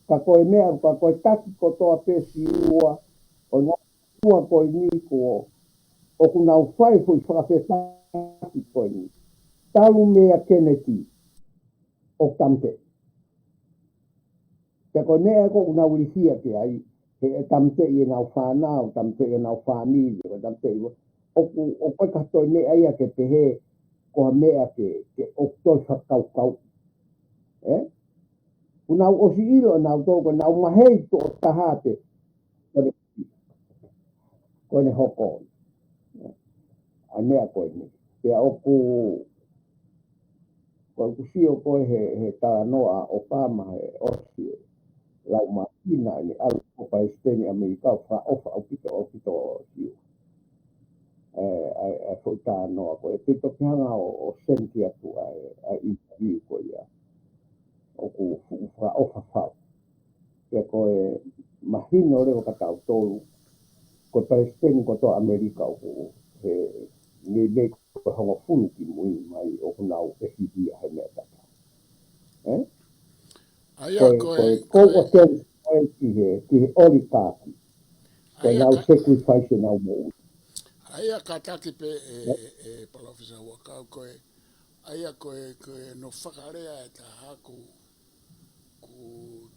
Ka koe mea ka koe taki ko toa pesi ua o ngā ua koe ni ko o ku nau whai hui whakawhetaki koe ni. Talu mea Kennedy o tamte. Te koe mea ko nau risia ke ai he tamte i nau whanau, tamte i nau whamili, o tamte i o koe katoe mea ia ke pehe ko mea ke o toi whakaukau. Unau osi ilo nau tōko nau mahei to o tahate koe ne hoko. A mea koe ni. Pea oku koe kusio koe he tānoa Obama he osi lau makina ni alu o Palestini Amerikau wha ofa au pito o siu. E fo tānoa koe. Pito kianga o senti atu a interview koe ia. Oku wha ofa whau. Pea koe mahino reo katau tolu. Ko Palestini ko to Amerika o he me ko hongo funu ki mui mai o nau e hihia he mea tata. Ko ki he olikaki. Ko nau sacrifice nau mo. Aia kataki pe Professor Wakau koe aia koe no whakarea e ta haku ku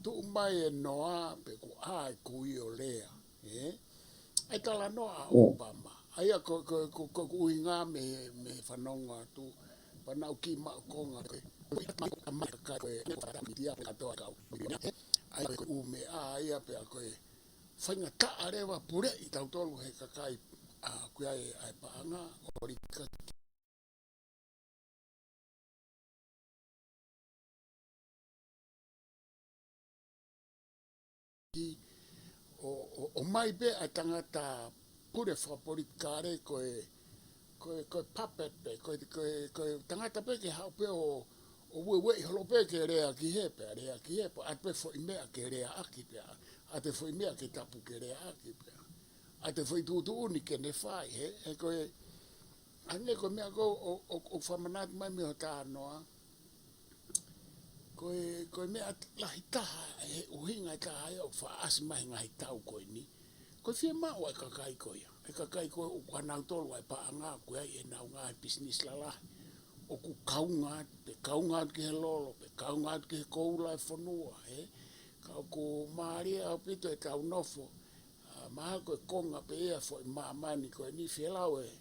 tu mai e noa pe ku ai ku i o lea. Ai tala noa Obama. Aia ko uinga me whanonga tu panau ki makonga koe. Ai koe ume a ia pe a koe whainga taa rewa pure i tau tolu he kakai kuia ai paanga o rika o mai be a tangata pure whaporikare koe puppet pe koe tangata pe ke hau pe o ue i holo pe ke rea ki hepe a pe fo i mea ke rea aki pe a te fo i mea ke tapu ke rea aki pe a te fo i tutu uni ke ne whai he koe ane koe mea ko o whamanat mai me o tānoa koe mea lahi taha he uhinga i taha e o whaasi mai ngai tau koe ni koe whia mao e kakai koe e kakai koe o kua nau tolu ai paa ngā koe e nau ngā business lalahi o ku kaunga pe kaunga ki he lolo pe kaunga ki he koula e whanua ka ko maaria au pito e tau nofo maha koe konga pe ea fo i maamani koe ni whielau e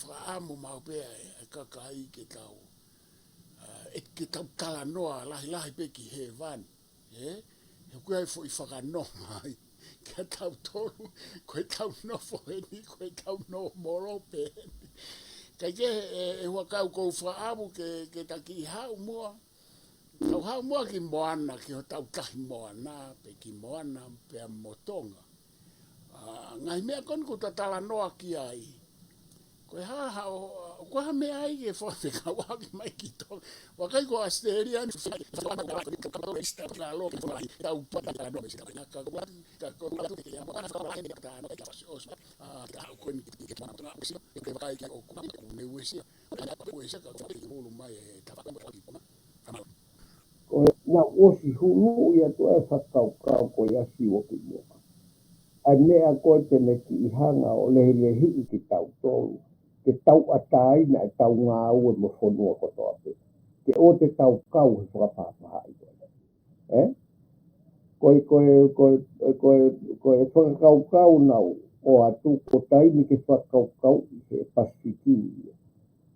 whaamu mau pe e kakai ke tau ke tau tala noa lahi pe ki he vani he koe ai fo i whakanonga ai ke tau tolu koe tau nofo he ni koe tau no moro pe kai ke e wakau kou whaamu ke taki hau mua tau hau mua ki moana ki ho tau tahi moana pe ki moana pe a motonga ngai mea kon ko tala noa ki ai koe haha koe ha mea ai ke whape ka waki mai ki to wakai ko Australia ni tau pata ka no mesi ka ko ke ya ma ka la ni ta no ka os ka ko ni ki ma na mesi ke wakai ke o ku ne wesi ko esa ka ko ki bolu mai ta pa ko ki Ko na osi hulu ia to e whakaukau ko ia siwo ki mua. Ai mea koe tene ki i hanga o lehi i ki tau tolu. Ke tau atai na e tau ngā ue mo whanua ko toa pe. Ke o te tau kau he whakapāpaha i koe. Koe whakaukau nau o atu ko taini ke whakaukau i he Pasifiki.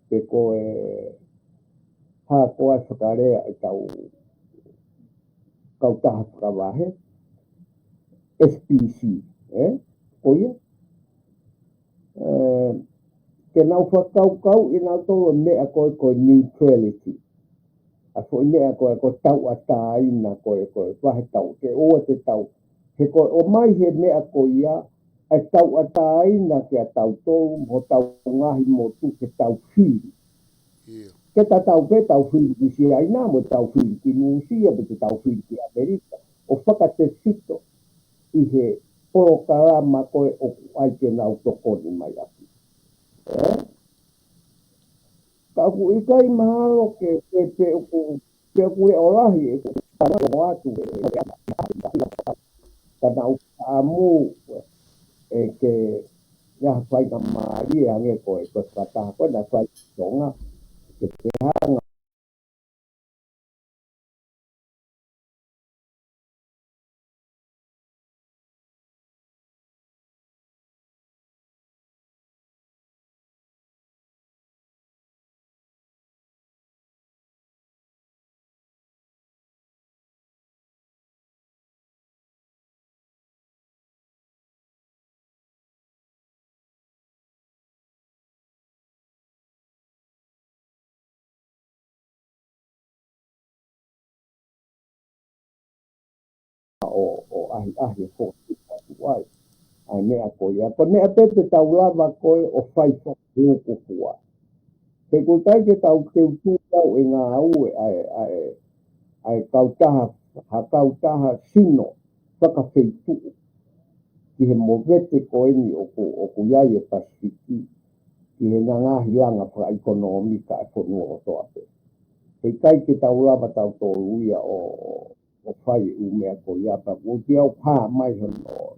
Pe koe hā koe whakarea e tau kautaha whakawahe. SPC. Koia. Ke nau whakaukau i nau tolo mea koe neutrality. A fo mea koe tau atai na koe wahe tau. Ke oa te tau. He koe o mai he mea koe ia ai tau ataina ke a tau tōu mo tau ngahi mo tu ke tau whiri. Ia. Ke ta tau pe tau whiri ki si aina mo tau whiri ki Nusia pe te tau whiri ki Amerika. O whakate sito i he porokalama koe o ai ke nau tokoni mai aki. Ka ku ikai mahalo ke pe ku e olahi e ku o atu ka nau amu e ke ya fai ka maria nge koe ko kata ko na fai tonga ke te hanga o ahi ko wai ai mea koe ia ko mea te te tau lava koe o fai fo ku fua te kutai ke tau ke utu tau e ngā ue ai kautaha ha kautaha sino whakawhitu ki he movete koe ni o ku iai e pasiki ki he ngahi langa wha ekonomika e whanua o toa pe he kai ke tau lava tau tō uia o whai u mea ko ia pa o ki au pā mai hono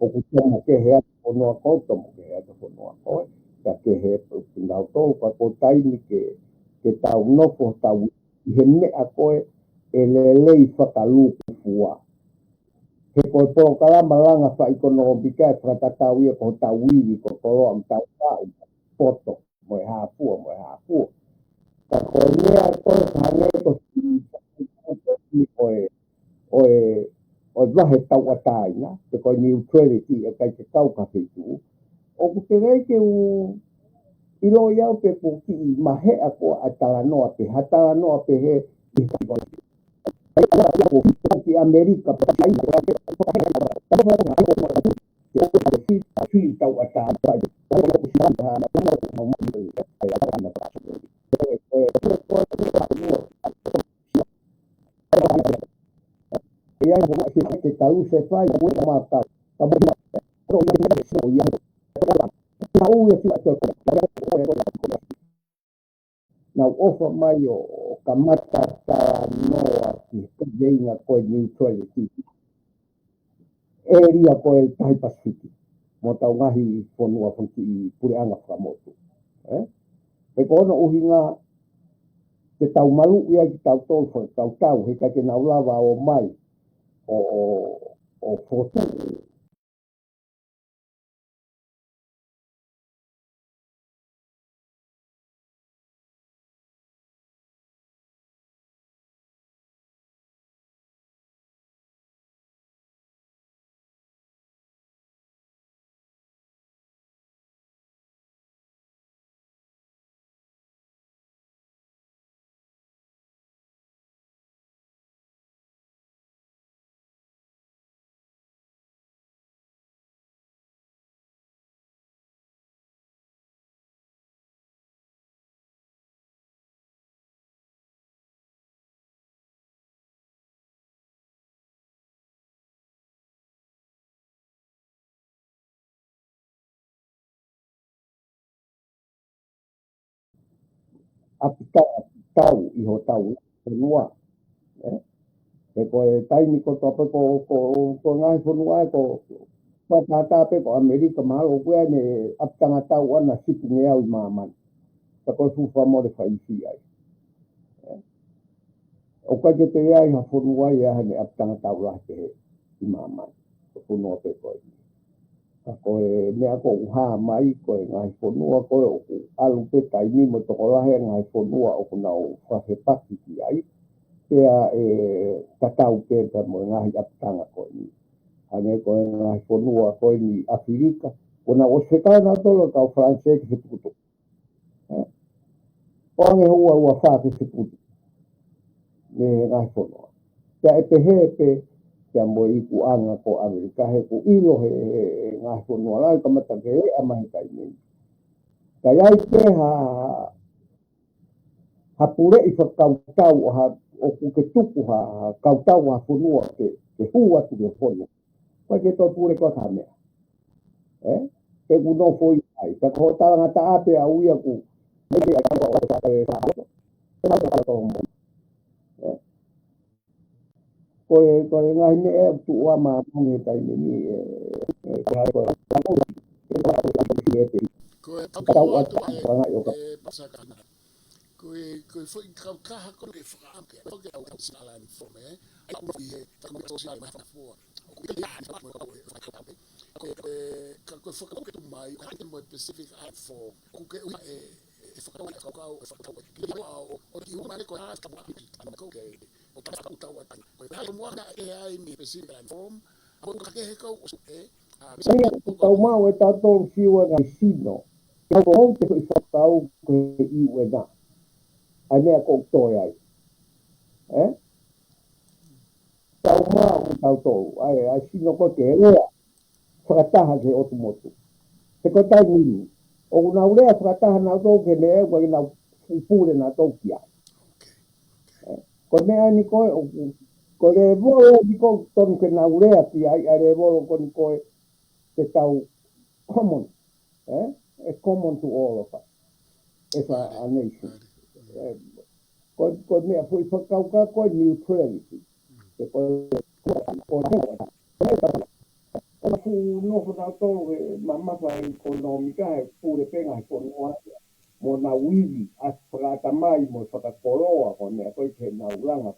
o ku tomo ke hea o noa kau tomo ke hea o noa koe ka ke he pinau tō pa ko taini ke tau nofo tau i he mea koe e lelei whakaluku fua he koe pō kalama langa wha ekonomika e whakatau ia ko tau wiri ko toro am tau tau poto mo e hāpua ka koe mea koe hane ko o wahe tau ataina, te koe neutrality e kai te tau ka whitu. O ku te rei ke ilo iau pe ku ki mahe a ko a talanoa pe, ha talanoa pe he i koe. Ki Amerika pe kai ko a ki tau ataina. Ia ke tau se fai o mata ka mo ro ia so ia tau ia si ate na ofa mai o kamata ta noa ki veinga ko neutrality area ko el tai pacific mo tau ngahi fonua fonti pure anga famoto e ko no uhinga te tau malu ia ki tau tau he ka ke na lava o mai o foto apita tau i ho tau fonua e ko e taimi ko tope ko ngai fonua ko tata pe ko Amerika malo ko ne aptanga tau ana sipu nge au mama ta ko su fa mo de fa isi ai o ka ke te ai ha fonua ia ne aptanga tau la te i mama ko fonua pe ko ko mea ko uha mai ko ngai fonua ko alu pe taimi mo to ko la he ngai fonua o kuna o fa he paki ai pea tatau pe ka mo ngai aptanga ko ni ane ko ngai fonua ko ni Afrika ona o se ka na tolo ka francês que se puto o ane ua fa que se puto me ngai fonua ka e pe he pe ka mo i ku anga ko Amerika he ku ilo he ngai fonua lai kamata ke ama kai ni kai ai ke ha pure i whakautau o ke tuku kautau fonua ke hua tu ke fono pa ke to pure ko ka mea ke kuno foi ai ka ko ta ngata ape a uia ku me ke a ko ta e fa to mo ko ngai me e tu wa ma ni tai ni ko Ko e pakau atu e pasakana. Ko foi kaha ko ke whakaamke. Ko ke au sala ni fome. Ai ko i tamu social ma fa fo. Ko ke ya fa ko ko whakaamke tu mai. Ko te mo specific art for. Ko ke whakaamke o ki umane ko ha ka ko ke o ka ka tau atu. Ko ha mo na e ai ni specific art form. Ko ka ke ko tau mau e tātou whiua ngai sino. Kau ko hau te hui whakau ko i ue nā. Ai mea ko toi ai. Tau mau e tātou. Ai sino ko ke rea. Whakataha ke otu motu. Te ko tai nini. O kuna urea whakataha nā tau ke mea kwa ina upure nā tau ki ai. Ko mea ni koe. Ko le volo ni koe tonu ke nā urea ki ai. Ai le volo ko ni koe. Te tau common, it's common to all of us as a nation. Ko mea fui whakauka koe neutrality. Ona fu noho nā tōru e mamata ekonomika he pūre penga he konoa mo nā wiri as whakata mai mo whakakoroa ko mea koe te nā uranga.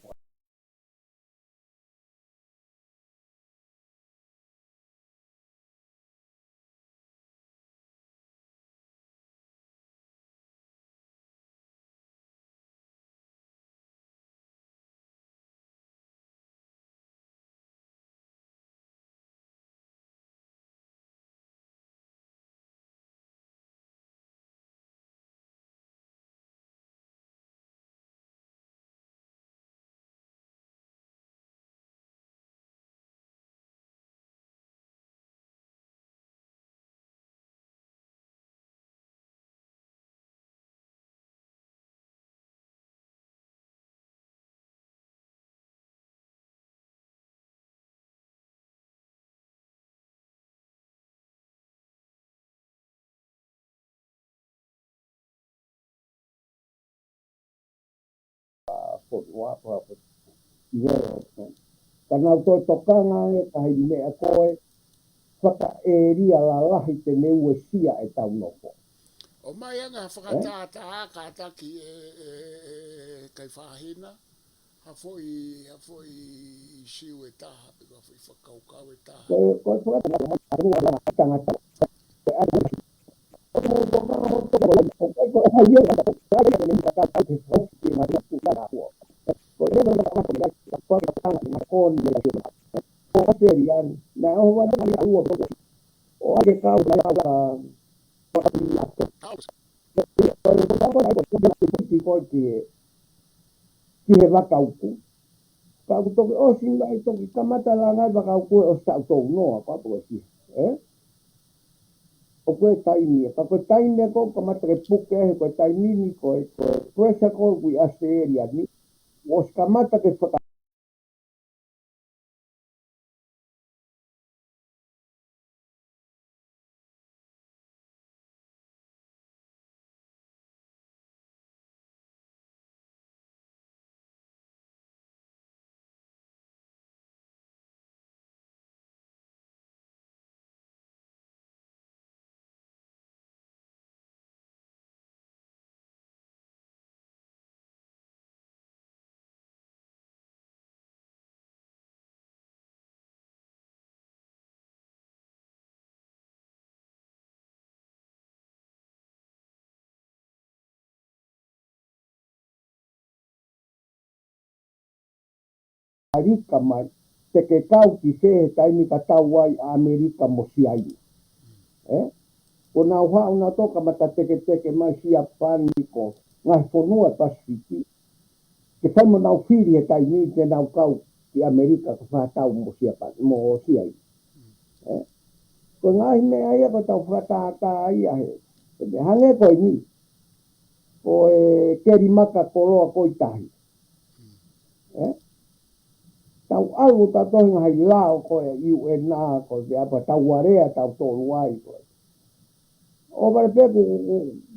Kana tō tokanga e kahi mea koe whaka e ria la lahi te neu e sia e tau noko. O mai anga whakatata ka taki kai whahina. Ha foi siu e taha. Pika foi whakaukau e taha. Ko whakatata tangata. Ki he wakauku. Kau toki o singa i toki kamata la ngai wakauku o sa tau noa pa po si. O koe taimia. Ka koe taimia ko kamata ke puke he koe taimini koe pressure ko kui ase area ni. O kamata ke whaka Arika mai te ke kau ki se he taimi ka tau wai a Amerika mo siai. O nā hoa o nā toka mata teke mai sia pani ko ngai whonua Pasifiki. Ke whai mo nau whiri he taimi te nau kau ki Amerika ka wha tau mo siai. ko ngai me ai ko tau whakata ai ahe. E me hange koi ni. Ko e keri maka koloa koi tahi. Tau alu ta tohi hai lao ko e iu e nā ko te apa tau warea tau tolu ai ko. O pare pe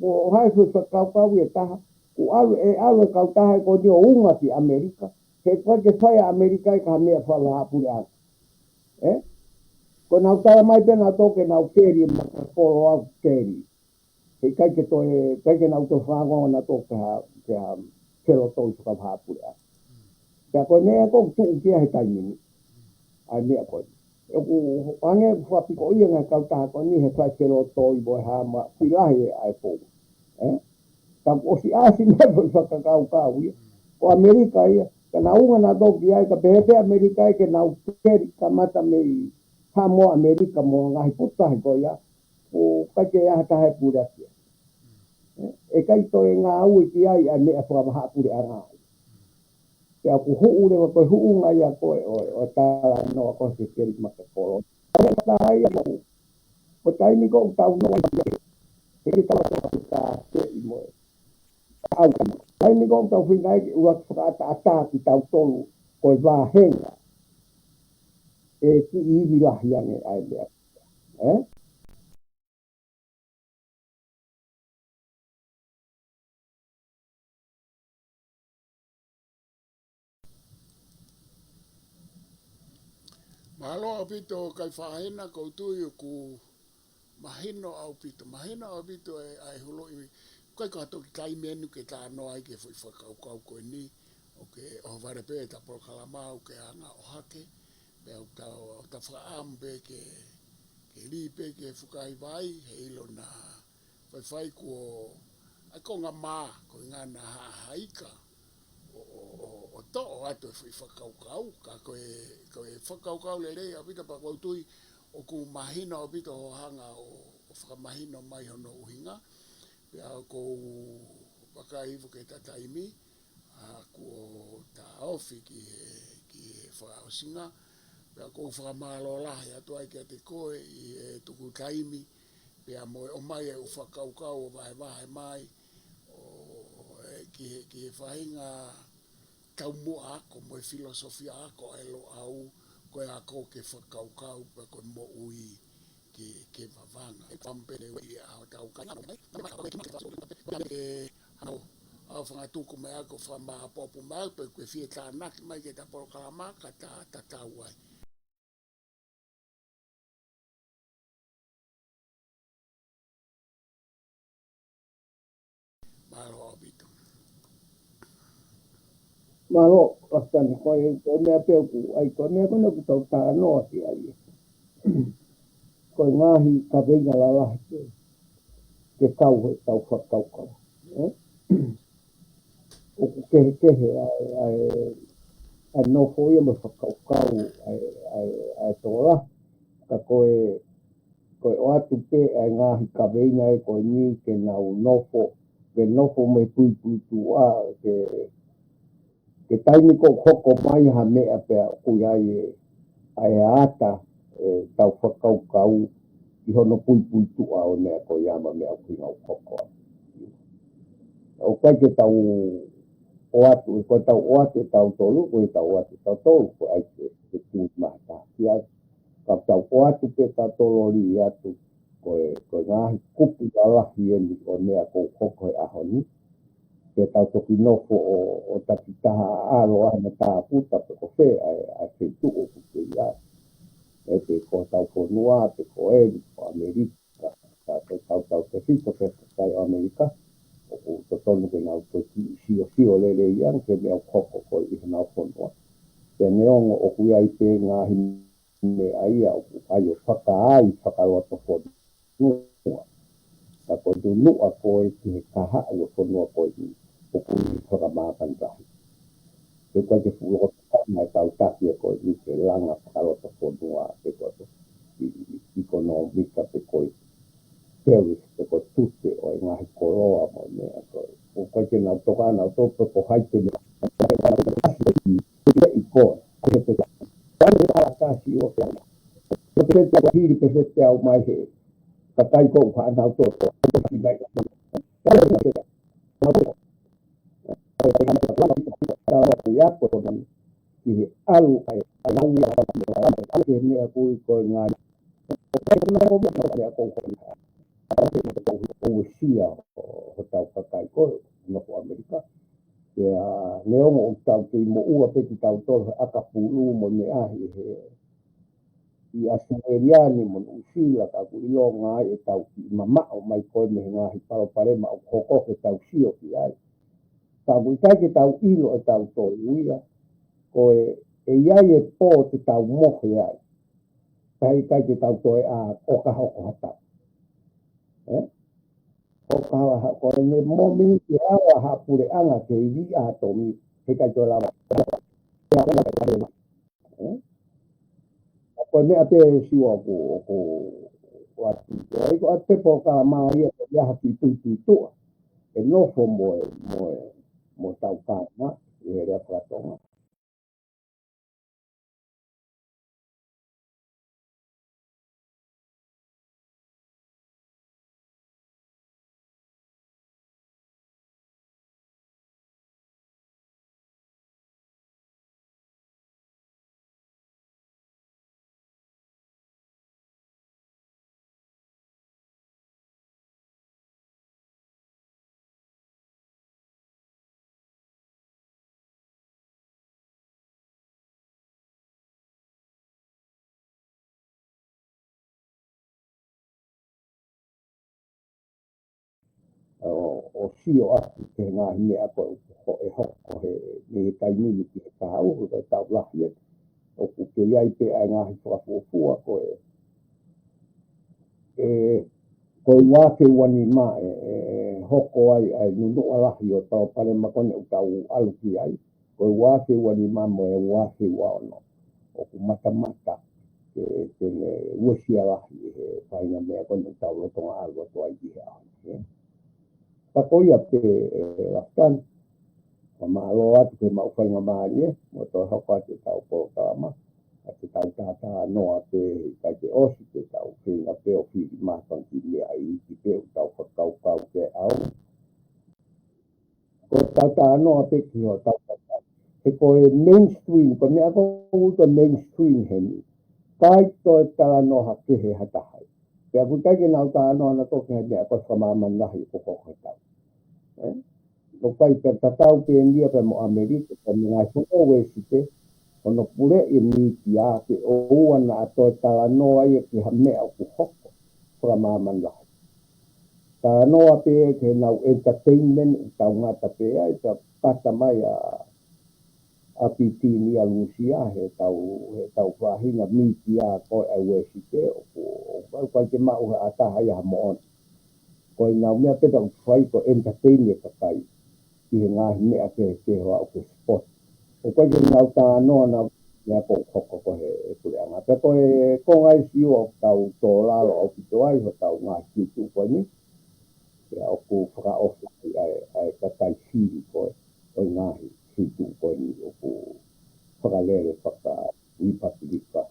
ko hai fu whakau e taha. Ku alu e kau taha ko ni o unga ki Amerika. Ke koe ke whai Amerika i ka mea whala hapure aku. Ko nau tawa mai pena toke nau keri maka kolo au keri. He kai ke nau te whangonga na toke ha kero tau suka hapure aku. Ka koe mea ko tuu kia he taimini. Ai mea koe. E ku ange whapiko ia ngai kau taha koe ni he kai kero toi boe hama pilahi ai pou. Ka osi asi nevo i whakakau ia. O Amerika ia. Ka na unga na toki ai ka pehepe Amerika ai ke nau keri ka mata mei ha mo Amerika mo ngahi putahi koe ia. O kai ke aha tahe pura kia. E kai toi ngā ui ki ai a mea whakamaha pure a ngā. Ke aku huu rewa koe huu ngai a koe o tāla noa koe se keri maka kolo. Ane ka ai a koe. O taimi ko tau noa i kia. Ke tau koe ka te i moe. Au kama. Taimi ko tau whingai ki ua whakata ata ki tau tolu koe wā henga. E ki iwi lahi ane ai mea. Mahalo au pito kai whahena koutui o ku mahino au pito. Mahino au pito e ai hulo i kai kato ki kai menu ke tā noa ai ke fui whakau koe ni. O ke o varepe e ta poro kalamau ke anga o hake. Pe au ta whaampe ke ripe ke whukai vai he ilo na whai kua ai ko ngā mā ko ngā na haika. O to o ato e fui whakaukau, ka koe whakaukau le rei, a pita pa koutui o ku mahina o pita ho hanga o whakamahina mai hono uhinga, pe a kou wakaivu ke tataimi, a ku o ta ofi ki he whakaosinga, pe a kou whakamalo lahi atu ai ke te koe i e tuku taimi, pe a moe o mai e u whakaukau o vahe mai, ki he whahinga tau mua ako, mo e filosofia ako e lo au, koe ako ke whakaukau, pe koe mo ui ke wawanga. E pampere ui a tau kanga, au whangatuku me ako whamaha popu mai, pe koe fie tānaki mai ke ta poro kalamaka ta tau ai. Mahalo abito. Malo kastani koe mea peuku ai koe mea kona ku tau tā noa ki ai. Koe ngahi ka veinga la lahi ke kau he tau whakaukau. O ku kehe ai nofo ia me whakaukau ai tōra. Ka koe o atu pe ai ngahi ka veinga e koe ni ke nau nofo. Ke nofo me pui tua ke taimi ko hoko mai ha mea pe kui ai ata tau whakaukau i hono pui tua o mea ko iama mea kui ngau hoko. O kai ke tau o atu, ko tau o atu tau tolu, ko tau o atu tau tolu, ko ai ke tū mata. Ia ka tau o atu pe tau tolori i atu, ko ngahi kupu alahi eni o mea ko hoko e ahoni. Ke tau toki nofo o takitaha alo ana tā puta pe ko whē ai whetu o kuke ia. E pe ko tau whanua, pe ko eri, ko Amerika. Tau te whito pe kai o Amerika. O to tonu ke nau toki sio lele ian ke mea koko ko i nau whanua. Ke neongo o kui ai pe ngahi me aia o ai o whakaloto whanua. Ka ko tu nua ko e ki he kaha o whanua ko i o kui whakamakan tahi. Ke koe te fulo mai tau taki e koe i ke langa whakaloto whanua pe koe ikonomika pe koe teris pe koe tute o i ngahi koroa mo mea koe. O koe ke nau toka nau tope ko haite me i koe. Ke te kasi o ke ana. Ke te te hiri pe te au mai he. Ka kai ko fa na to to. Ki dai. Ya ko to nan. Ki alu ai alu ya pa ke ni aku ko ngai. Ko ya ko ko sia ho tau ka kai ko no ko Amerika. Ya leo mo tau ki mo ua pe ki tau to aka pulu mo me ahi he. I asumeriani mo usila ka ku ilo ngai e tau ki mama o mai ko me ngai paro pare ma o koko ke tau sio ki ai. Ka ku tai ki tau ilo e tau to uia. Ko e iai e po te tau mohe ai. Tai ki tau to e a oka hoko hata. Ko ne mo mi ki awa ha pure anga ke i a to mi he kai to la. Ko me ate siwa ko watu. Ko ate po ka mai ya hati tu. E no fo mo tau ka na e re pratonga. O sio a ke ngā hine a ko e hoko he me kai nini ki he kāu ko tau lahi o ku ke iai pe ai ngā hi whakafuafua ko e wāke wani mā hoko ai nunu alahi o tau pare makone o tau alu ki ai ko e wāke wani mā mo e wāke waono o ku mata ke uasia lahi he whainga mea kone o tau rotonga alu ato ai ki he ahi Takoia pe lakan malo atu ke mau whainga maari mo to hapa te tau porokama te tau tata noa pe kai te osi te tau whinga pe o whiri mātan ki mea i ki pe o tau whakau ke au ko tata noa pe ki o tau tata he ko e mainstream ko mea ko uta mainstream heni kai to e tala noha ke he hatahai pe a kutai ke nau tala noa na toke he mea ko whamaman nahi ko koko tau no pai pe tatau pe ndia pe mo Amerika pe ngai fu o we site ono pure e ni tia ke o ana to tala no ai ke ha me o hoko fra mama la ta no pe ke na entertainment ta ngata pe ai ta pata mai a piti ni a Lucia he tau whahinga ni tia ko e we site o ko ke ma o ata hai ha mo ko na me pe ta fai ko entertainment ka kai ki ngā mea ke hoa o ke sport. O koe ke ngau tā noa na mea ko hoko he kure anga. Pe koe ko ngai siu o tau tō lalo o ki tō ai ho tau ngā kitu koe ni. Pea o ku whaka ofu ai katai siri koe o ngāhi kitu koe ni o ku whakalere whaka wipapirika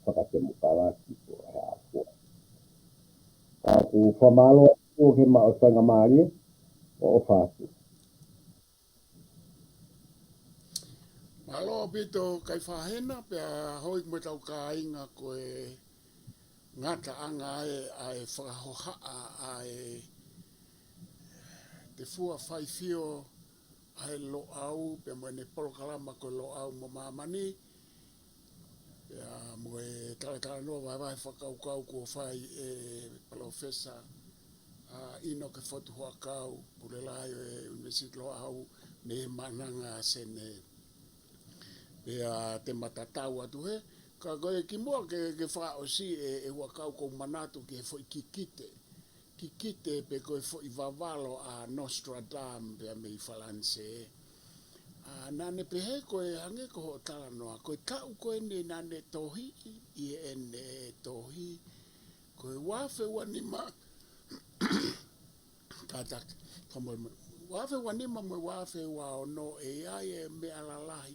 whakate mukaraki ko he a kua. Ka ku whamalo o ke ma o whanga maari o whātu. Malo pito kai whahena pe a hoi mo tau ka inga ko e ngata anga ai whakahoha ai te fua whai fio ai lo au pe mo ne polo kalama ko lo au mo mamani pe a mo e tala no vai whakaukau ko whai profesa ino ke fotu hoa kau pule lai university lo au me mananga sene te matatau atu he ka koe ki mua ke wha o si e wakau ko manatu ke fo kikite pe koe fo i vavalo a Nostradam pe a mei falanse nane pe he koe hange ko ho tala noa koe tau koe ne nane tohi i ene tohi koe wafe wanima tatak wafe wanima mo wafe wa no e ai e me alalahi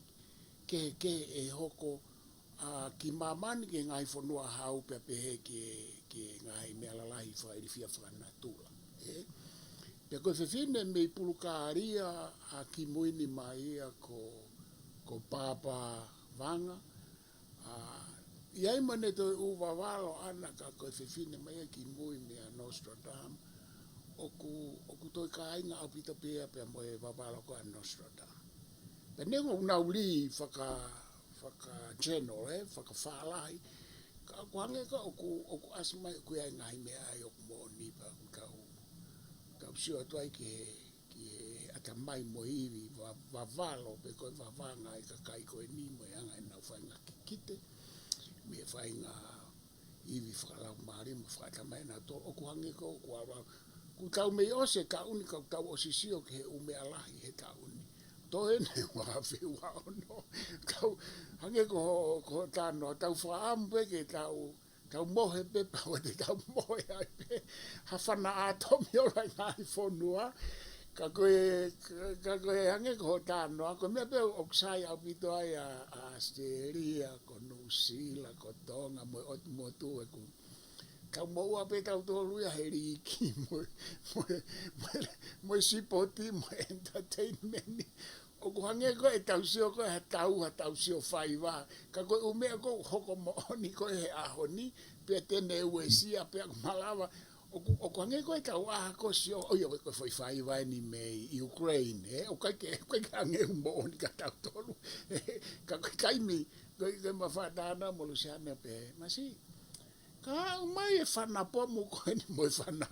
ke e hoko ki mamani ke ngai whanua hau pe pehe ke ngai mea lalahi whairi fia whanatula. Pe koe whiwhine me pulukaaria a ki muini mai ia ko papa vanga. Iai mane toi uwa walo ana ka koe whiwhine mai ki mui mea Nostradam. Oku toi ka inga au pita pia pe moe wawalo ko a Nostradam. Pe nengo unauli whaka general, whaka whaalai. Ka kuange ka oku asmai ku ia ngai mea ai oku mo nipa kau siwa tuai ki he ata mai mo hivi wawalo pe koe wawanga i ka kai koe ni mo ianga e nau whainga kikite. Me whainga hivi whakalau maari mo whakatamai na to oku hange ka oku awa. Ku tau mei ose ka uni ka tau osisio ki he ume alahi he ta uni. To ene wawe wao kau hange ko tano tau whaamu ke tau mohe pepa o te tau mohe ai pe hawhana atomi o rai ngai whonua ka koe hange ko tano ko mea pe oksai au pito ai a Australia ko New Zealand ko Tonga mo tu e ku kau mo ua pe tau tolu ia he riki mo sipoti mo entertainment o ku hange ko e tau sio ko e tau sio whaiwa. Ka koe umea ko hoko mo oni ko e ahoni pe tene uesia pe malawa. O ku hange ko e tau aha ko sio o yo ko foi whaiwa ni mei Ukraine. O kai ke hange mo oni ka tau tolu. Ka koe kaimi koe mawhatana mo lusiana pe masi. Ka mai e whana po mo koe ni mo e whana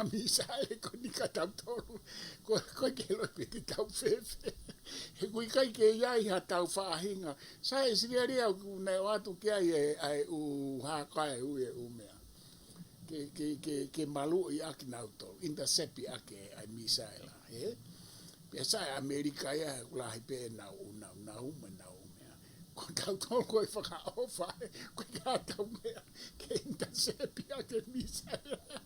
misa e ko ni ka tau tolu. Koe ke loi pe ki tau whewhe. He kui kai ke iai ha tau whaahinga. Sa e siri ari au nei watu ke ai u haka e ue umea. Ke malu i aki nautol. Intercept i ake ai misaela. Pia sa e Amerika ia ulahi pe na ume. Ko tau tol koe whakaofa koe ka tau mea ke intercept i ake misaela.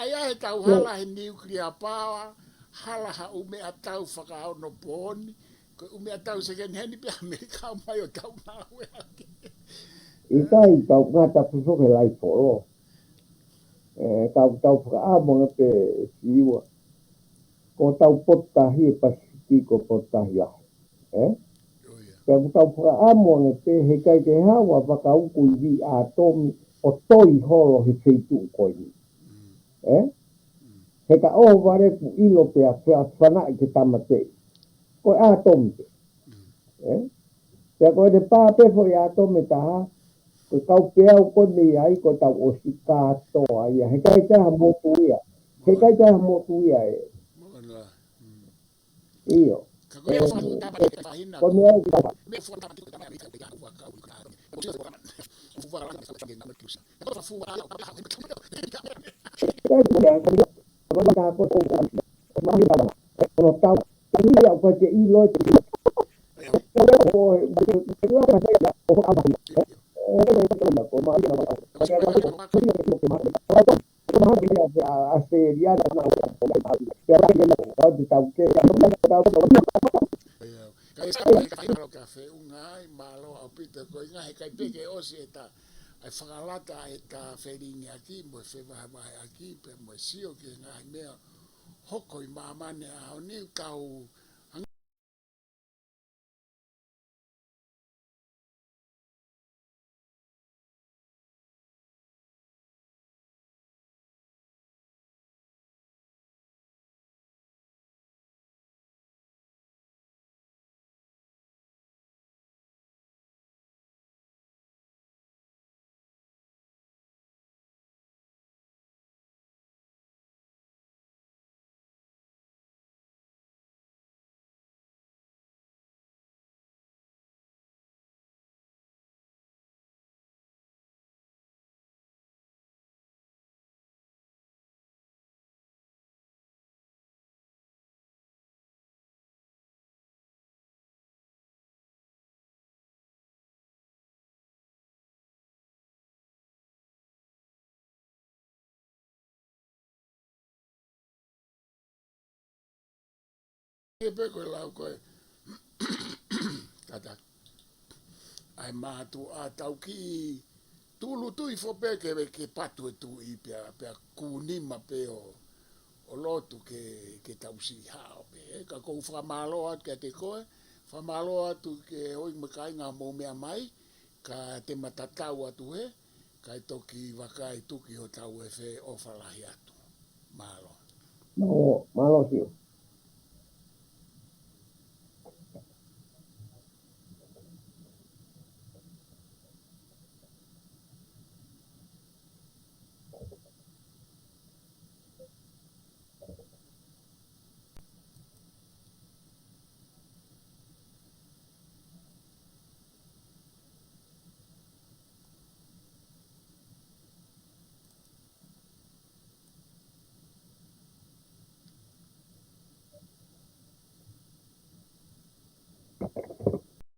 Ai he tau hala he nuclear power. Hala ha umea tau whakao no poni. Ko umea tau second hand pe Amerika mai o tau nawe ake. Ikai tau ngata pusoke lai polo. Tau whakaamo pe siwa. Ko tau potahi e pasiki ko potahi ahe. Pea tau whakaamo pe he kai ke hawa whakauku i vi atomi o toi holo he feitu koini. He ka oho ware ku ilo pe a whana i ke tamatei. Ko e atomi te. Pea koe te pāpefo i atomi taha. Ko kau pea o kone ai ko tau o si kātoa ia. He kai taha motu ia. He kai taha motu ia e. Iyo. Ko me au ki taha. ai whakalata e tā wheringi aki, mo e whewahawai aki, pe mo e sio ki ngā mea hoko i mamane a ni kau e pe koe lau koe tata ai mātu a tau ki tulu tui fope ke patu e tu i pia kūnima pe o lotu ke tau si hao pe. Ka kou whamaloa ke te koe, whamaloa tu ke hoi makai ngā mō mea mai, ka te matatau atu he, kai toki wakai tuki ho tau e whe o whalahi atu. Malo. No, malo sio.